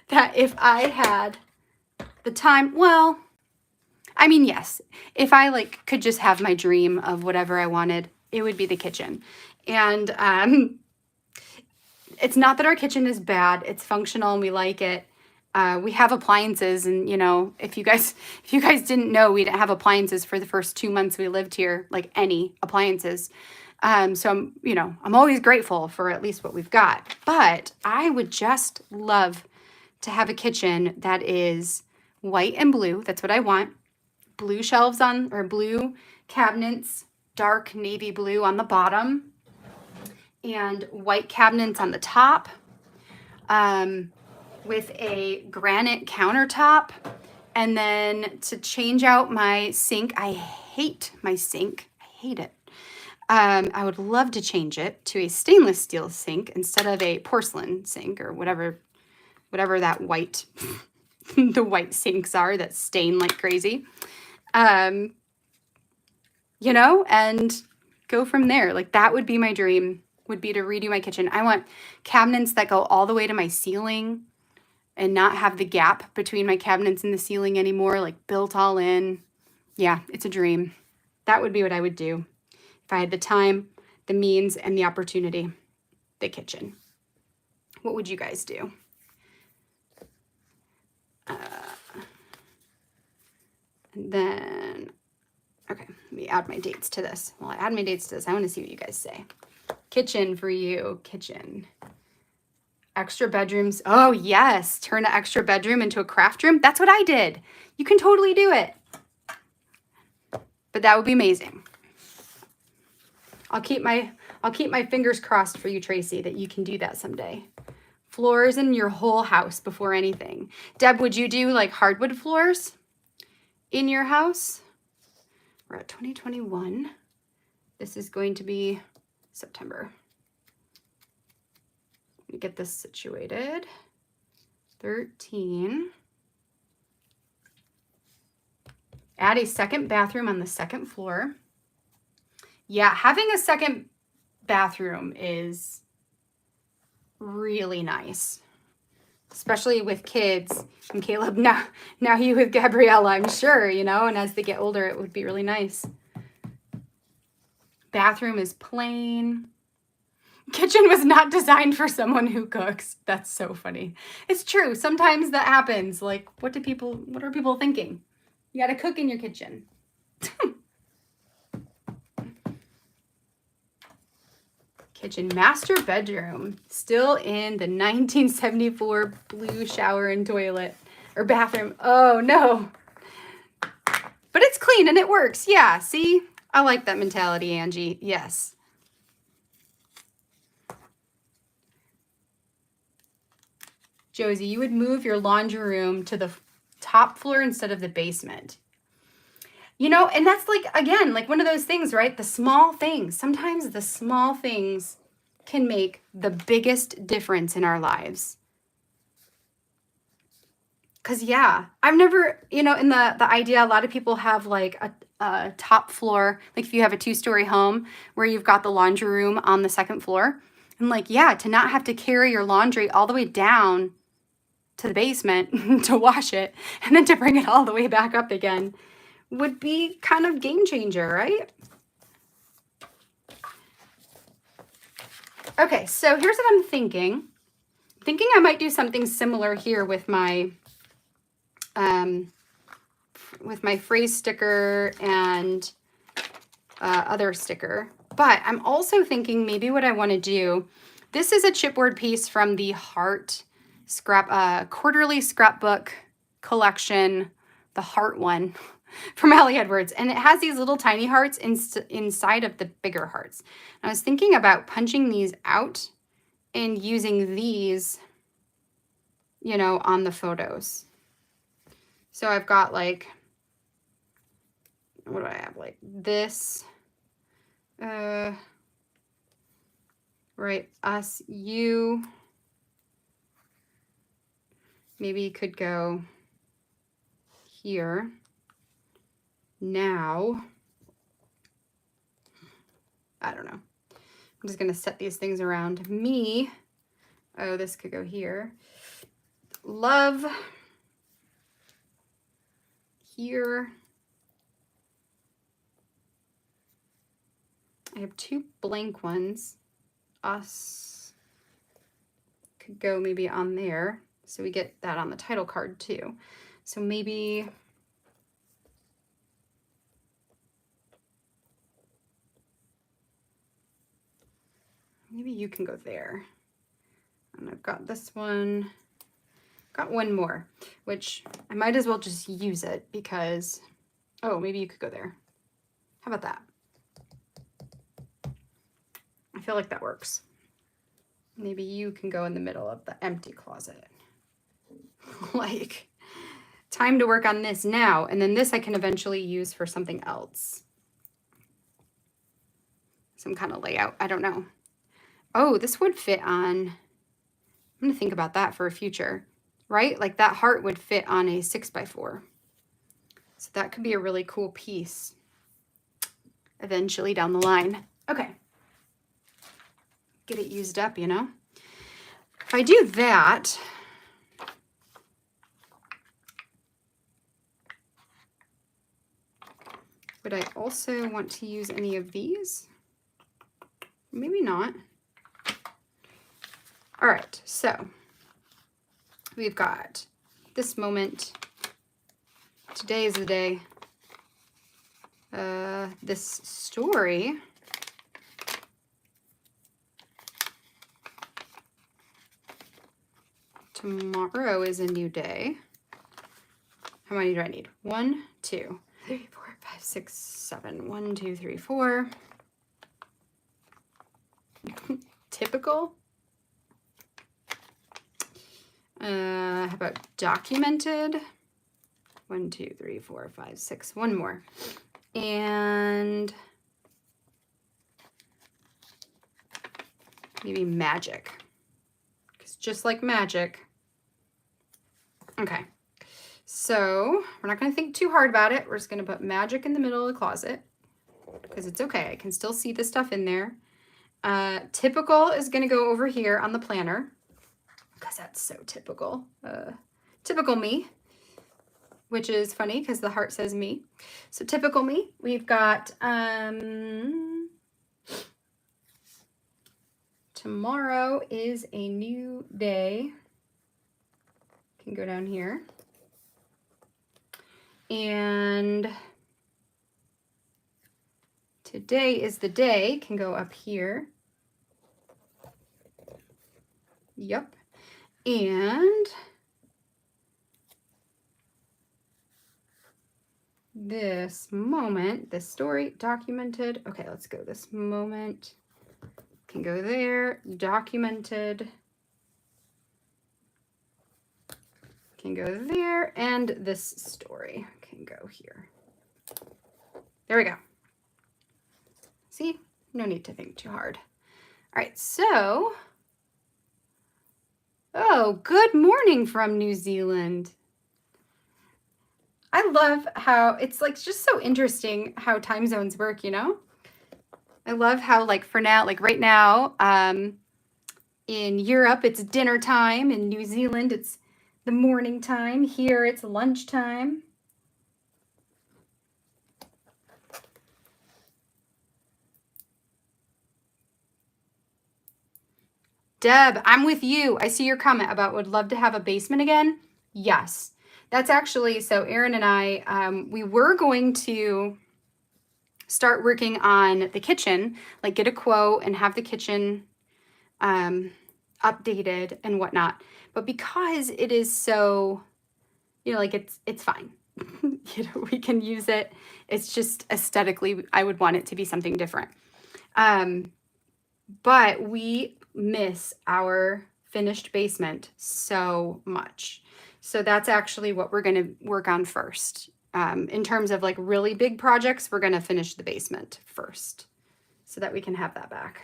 That if I had the time, well, I mean, yes, if I like could just have my dream of whatever I wanted, it would be the kitchen. And it's not that our kitchen is bad. It's functional and we like it. We have appliances, and you know, if you guys didn't know, we didn't have appliances for the first 2 months we lived here, like any appliances. So I'm always grateful for at least what we've got. But I would just love to have a kitchen that is white and blue. That's what I want. Blue shelves or blue cabinets, dark navy blue on the bottom, and white cabinets on the top, with a granite countertop. And then to change out my sink, I hate my sink. I hate it. I would love to change it to a stainless steel sink instead of a porcelain sink or whatever that white, the white sinks are that stain like crazy. And go from there. Like that would be my dream, would be to redo my kitchen. I want cabinets that go all the way to my ceiling and not have the gap between my cabinets and the ceiling anymore, like built all in. Yeah, it's a dream. That would be what I would do if I had the time, the means, and the opportunity. The kitchen. What would you guys do? And then, okay, let me add my dates to this. Well, I add my dates to this. I want to see what you guys say. Kitchen for you, kitchen. Extra bedrooms. Oh, yes. Turn an extra bedroom into a craft room. That's what I did. You can totally do it. But that would be amazing. I'll keep my fingers crossed for you, Tracy, that you can do that someday. Floors in your whole house before anything. Deb, would you do like hardwood floors in your house? We're at 2021. This is going to be September. Let me get this situated. 13. Add a second bathroom on the second floor. Yeah, having a second bathroom is really nice, especially with kids. And Caleb, now you with Gabriella, I'm sure, and as they get older, it would be really nice. Bathroom is plain. Kitchen was not designed for someone who cooks. That's so funny. It's true. Sometimes that happens. Like, what are people thinking? You got to cook in your kitchen. Kitchen, master bedroom, still in the 1974 blue shower and toilet or bathroom. Oh no. But it's clean and it works. Yeah, see? I like that mentality, Angie. Yes. Josie, you would move your laundry room to the top floor instead of the basement. And that's like, again, like one of those things, right? The small things. Sometimes the small things can make the biggest difference in our lives. Because, yeah, I've never, in the idea, a lot of people have like a top floor, like if you have a 2-story home where you've got the laundry room on the second floor. And like, yeah, to not have to carry your laundry all the way down to the basement to wash it and then to bring it all the way back up again would be kind of game changer, right? Okay, so here's what I'm thinking. I might do something similar here with my phrase sticker and other sticker. But I'm also thinking maybe what I want to do. This is a chipboard piece from the Heart quarterly scrapbook collection, the Heart one. From Allie Edwards, and it has these little tiny hearts inside of the bigger hearts. I was thinking about punching these out and using these you know, on the photos. So I've got like, what do I have? Like this, right, us, you. Maybe you could go here. Now, I don't know. I'm just gonna set these things around me. Oh, this could go here. Love here. I have 2 blank ones. Us could go maybe on there. So we get that on the title card too. So maybe you can go there. And I've got this one. Got one more, which I might as well just use it because, oh, maybe you could go there. How about that? I feel like that works. Maybe you can go in the middle of the empty closet. Like, time to work on this now, and then this I can eventually use for something else. Some kind of layout, I don't know. Oh, this would fit on, I'm gonna think about that for a future, right? Like that heart would fit on a 6x4. So that could be a really cool piece eventually down the line. Okay. Get it used up, you know? If I do that, would I also want to use any of these? Maybe not. All right, so we've got this moment. Today is the day. This story. Tomorrow is a new day. How many do I need? 1, 2, 3, 4, 5, 6, 7. 1, 2, 3, 4. Typical. How about documented? 1, 2, 3, 4, 5, 6. One more. And maybe magic. Because just like magic. Okay. So we're not going to think too hard about it. We're just going to put magic in the middle of the closet because it's okay. I can still see the stuff in there. Typical is going to go over here on the planner because that's so typical. Typical me, which is funny because the heart says me. So typical me. We've got tomorrow is a new day. Can go down here. And today is the day, can go up here. Yep. And this moment, this story, documented. Okay, let's go. This moment can go there, documented. Can go there, and this story can go here. There we go. See, no need to think too hard. All right, so, oh, good morning from New Zealand. I love how it's like just so interesting how time zones work, you know? I love how like for now, like right now, in Europe, it's dinner time. In New Zealand, it's the morning time. Here, it's lunchtime. Deb, I'm with you. I see your comment about would love to have a basement again. Yes, that's actually, so Erin and I, we were going to start working on the kitchen, like get a quote and have the kitchen updated and whatnot. But because it is so, you know, like it's fine. You know, we can use it. It's just aesthetically, I would want it to be something different. But we miss our finished basement so much. So that's actually what we're going to work on first. In terms of like really big projects, we're going to finish the basement first so that we can have that back.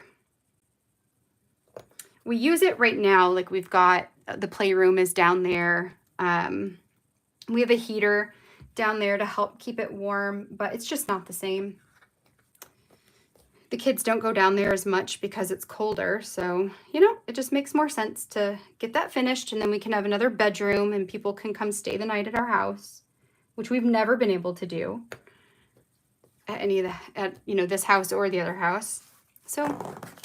We use it right now. Like we've got the playroom is down there. We have a heater down there to help keep it warm, but it's just not the same. The kids don't go down there as much because it's colder. So, you know, it just makes more sense to get that finished, and then we can have another bedroom and people can come stay the night at our house, which we've never been able to do at any of the, this house or the other house. So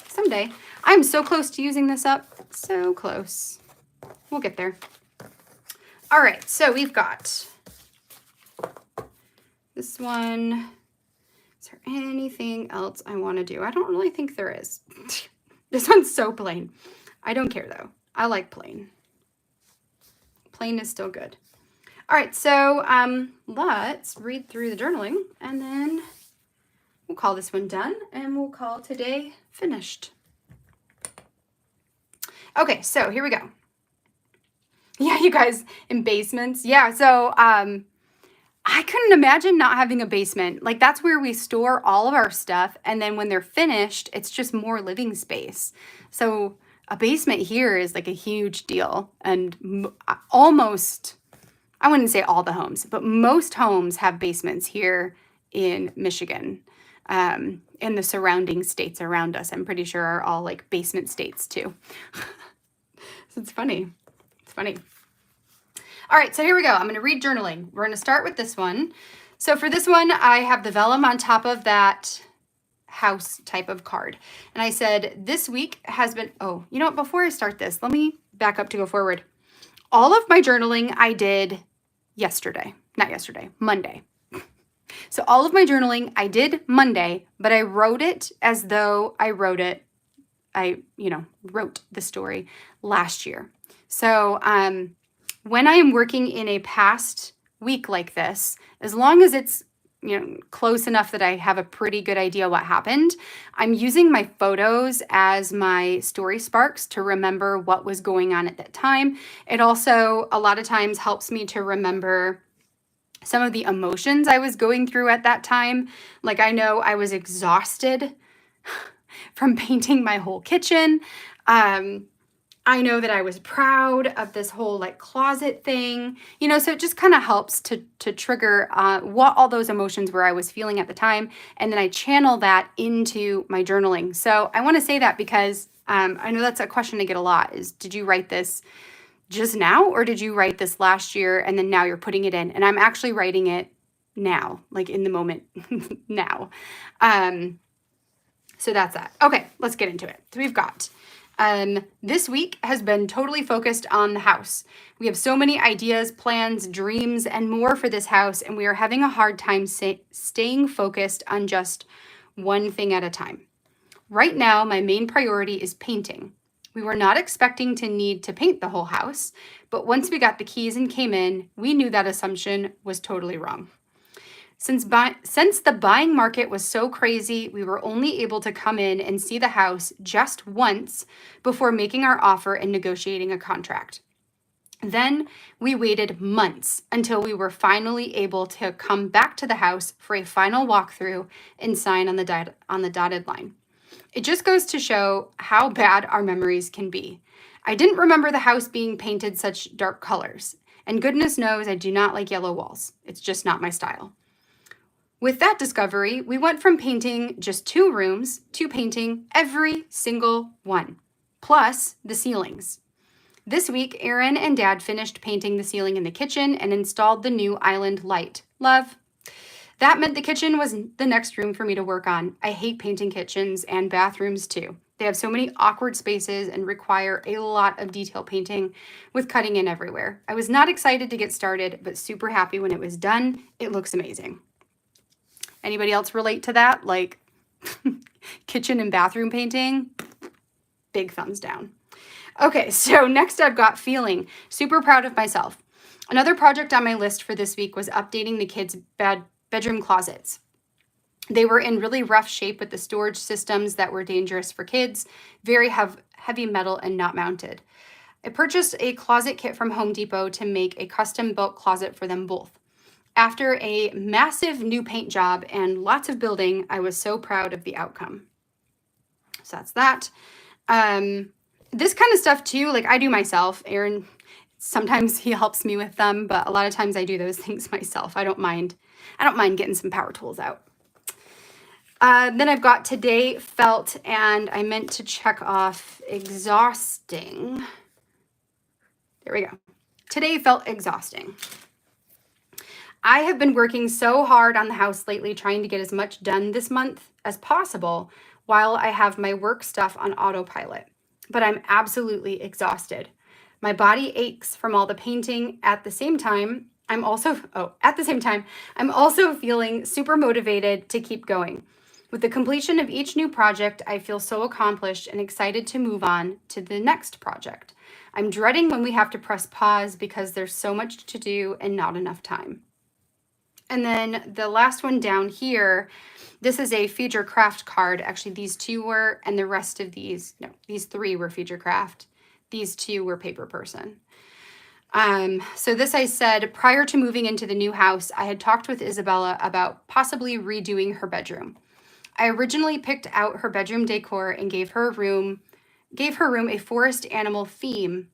someday. I'm so close to using this up. So close. We'll get there. All right, so we've got this one. Is there anything else I want to do? I don't really think there is. This one's so plain. I don't care though. I like plain. Plain is still good. All right, so let's read through the journaling and then we'll call this one done and we'll call today finished. Okay, so here we go. Yeah, you guys, in basements. Yeah, so I couldn't imagine not having a basement. Like that's where we store all of our stuff. And then when they're finished, it's just more living space. So a basement here is like a huge deal. And almost, I wouldn't say all the homes, but most homes have basements here in Michigan. And the surrounding states around us, I'm pretty sure are all like basement states too. So it's funny. It's funny. All right, so here we go. I'm going to read journaling. We're going to start with this one. So for this one, I have the vellum on top of that house type of card. And I said, this week has been, oh, you know what? Before I start this, let me back up to go forward. All of my journaling I did Monday. So all of my journaling I did Monday, but I wrote it as though I wrote the story last year. So when I am working in a past week like this, as long as it's close enough that I have a pretty good idea what happened, I'm using my photos as my story sparks to remember what was going on at that time. It also a lot of times helps me to remember some of the emotions I was going through at that time. Like I know I was exhausted from painting my whole kitchen. I know that I was proud of this whole like closet thing, so it just kind of helps to trigger what all those emotions were I was feeling at the time. And then I channel that into my journaling. So I want to say that because I know that's a question I get a lot is, did you write this just now or did you write this last year and then now you're putting it in? And I'm actually writing it now, like in the moment now. So that's that. Okay, let's get into it. So we've got this week has been totally focused on the house. We have so many ideas, plans, dreams, and more for this house, and we are having a hard time staying focused on just one thing at a time. Right now, my main priority is painting. We were not expecting to need to paint the whole house, but once we got the keys and came in, we knew that assumption was totally wrong. Since the buying market was so crazy, we were only able to come in and see the house just once before making our offer and negotiating a contract. Then we waited months until we were finally able to come back to the house for a final walkthrough and sign on the dotted line. It just goes to show how bad our memories can be. I didn't remember the house being painted such dark colors, and goodness knows I do not like yellow walls. It's just not my style. With that discovery, we went from painting just 2 rooms to painting every single one, plus the ceilings. This week, Aaron and Dad finished painting the ceiling in the kitchen and installed the new island light. Love. That meant the kitchen was the next room for me to work on. I hate painting kitchens and bathrooms too. They have so many awkward spaces and require a lot of detail painting with cutting in everywhere. I was not excited to get started, but super happy when it was done. It looks amazing. Anybody else relate to that? Like kitchen and bathroom painting? Big thumbs down. Okay, so next I've got feeling. Super proud of myself. Another project on my list for this week was updating the kids' bedroom closets. They were in really rough shape with the storage systems that were dangerous for kids, very heavy metal and not mounted. I purchased a closet kit from Home Depot to make a custom built closet for them both. After a massive new paint job and lots of building, I was so proud of the outcome. So that's that. This kind of stuff too, like I do myself. Aaron, sometimes he helps me with them, but a lot of times I do those things myself. I don't mind getting some power tools out. Then I've got today felt, and I meant to check off exhausting. There we go. Today felt exhausting. I have been working so hard on the house lately, trying to get as much done this month as possible while I have my work stuff on autopilot. But I'm absolutely exhausted. My body aches from all the painting. At the same time, I'm also feeling super motivated to keep going. With the completion of each new project, I feel so accomplished and excited to move on to the next project. I'm dreading when we have to press pause because there's so much to do and not enough time. And then the last one down here, this is a feature craft card. Actually, these two were, and the rest of these three were feature craft. These two were paper person. So this I said, prior to moving into the new house, I had talked with Isabella about possibly redoing her bedroom. I originally picked out her bedroom decor and gave her room a forest animal theme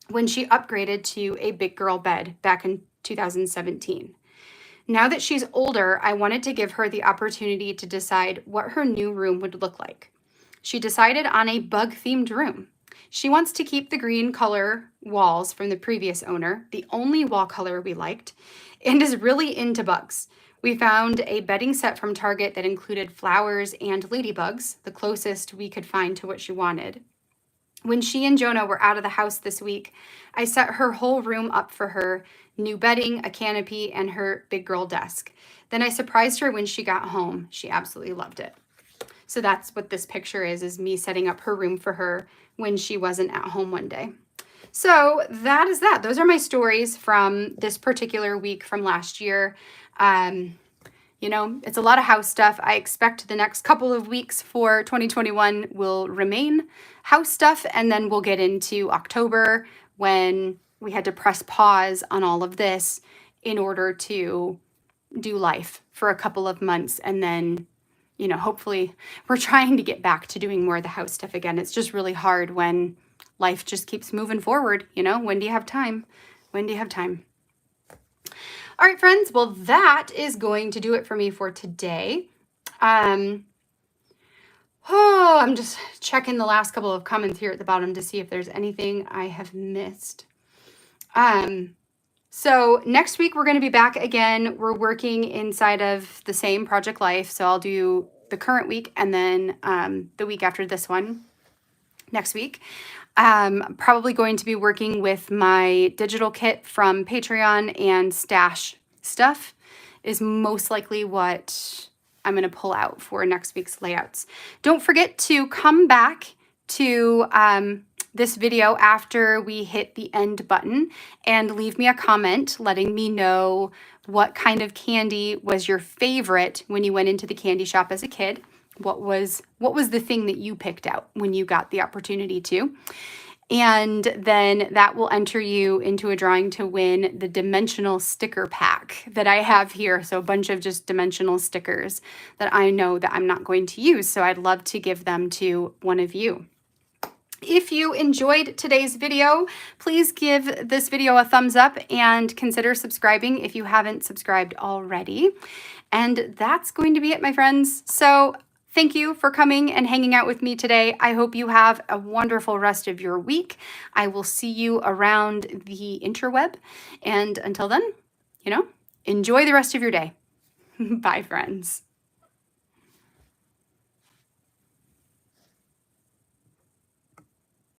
when she upgraded to a big girl bed back in 2017. Now that she's older, I wanted to give her the opportunity to decide what her new room would look like. She decided on a bug-themed room. She wants to keep the green color walls from the previous owner, the only wall color we liked, and is really into bugs. We found a bedding set from Target that included flowers and ladybugs, the closest we could find to what she wanted. When she and Jonah were out of the house this week, I set her whole room up for her, new bedding, a canopy, and her big girl desk. Then I surprised her when she got home. She absolutely loved it. So that's what this picture is me setting up her room for her when she wasn't at home one day. So that is that. Those are my stories from this particular week from last year. It's a lot of house stuff. I expect the next couple of weeks for 2021 will remain house stuff, and then we'll get into October when we had to press pause on all of this in order to do life for a couple of months. And then, hopefully we're trying to get back to doing more of the house stuff again. It's just really hard when life just keeps moving forward. When do you have time? When do you have time? All right, friends. Well, that is going to do it for me for today. I'm just checking the last couple of comments here at the bottom to see if there's anything I have missed. So next week we're going to be back again. We're working inside of the same Project Life. So I'll do the current week and then the week after this one next week. Probably going to be working with my digital kit from Patreon, and stash stuff is most likely what I'm going to pull out for next week's layouts. Don't forget to come back to this video after we hit the end button and leave me a comment letting me know what kind of candy was your favorite when you went into the candy shop as a kid. What was the thing that you picked out when you got the opportunity to? And then that will enter you into a drawing to win the dimensional sticker pack that I have here. So a bunch of just dimensional stickers that I know that I'm not going to use. So I'd love to give them to one of you. If you enjoyed today's video, please give this video a thumbs up and consider subscribing if you haven't subscribed already. And that's going to be it, my friends. So thank you for coming and hanging out with me today. I hope you have a wonderful rest of your week. I will see you around the interweb. And until then, enjoy the rest of your day. Bye, friends.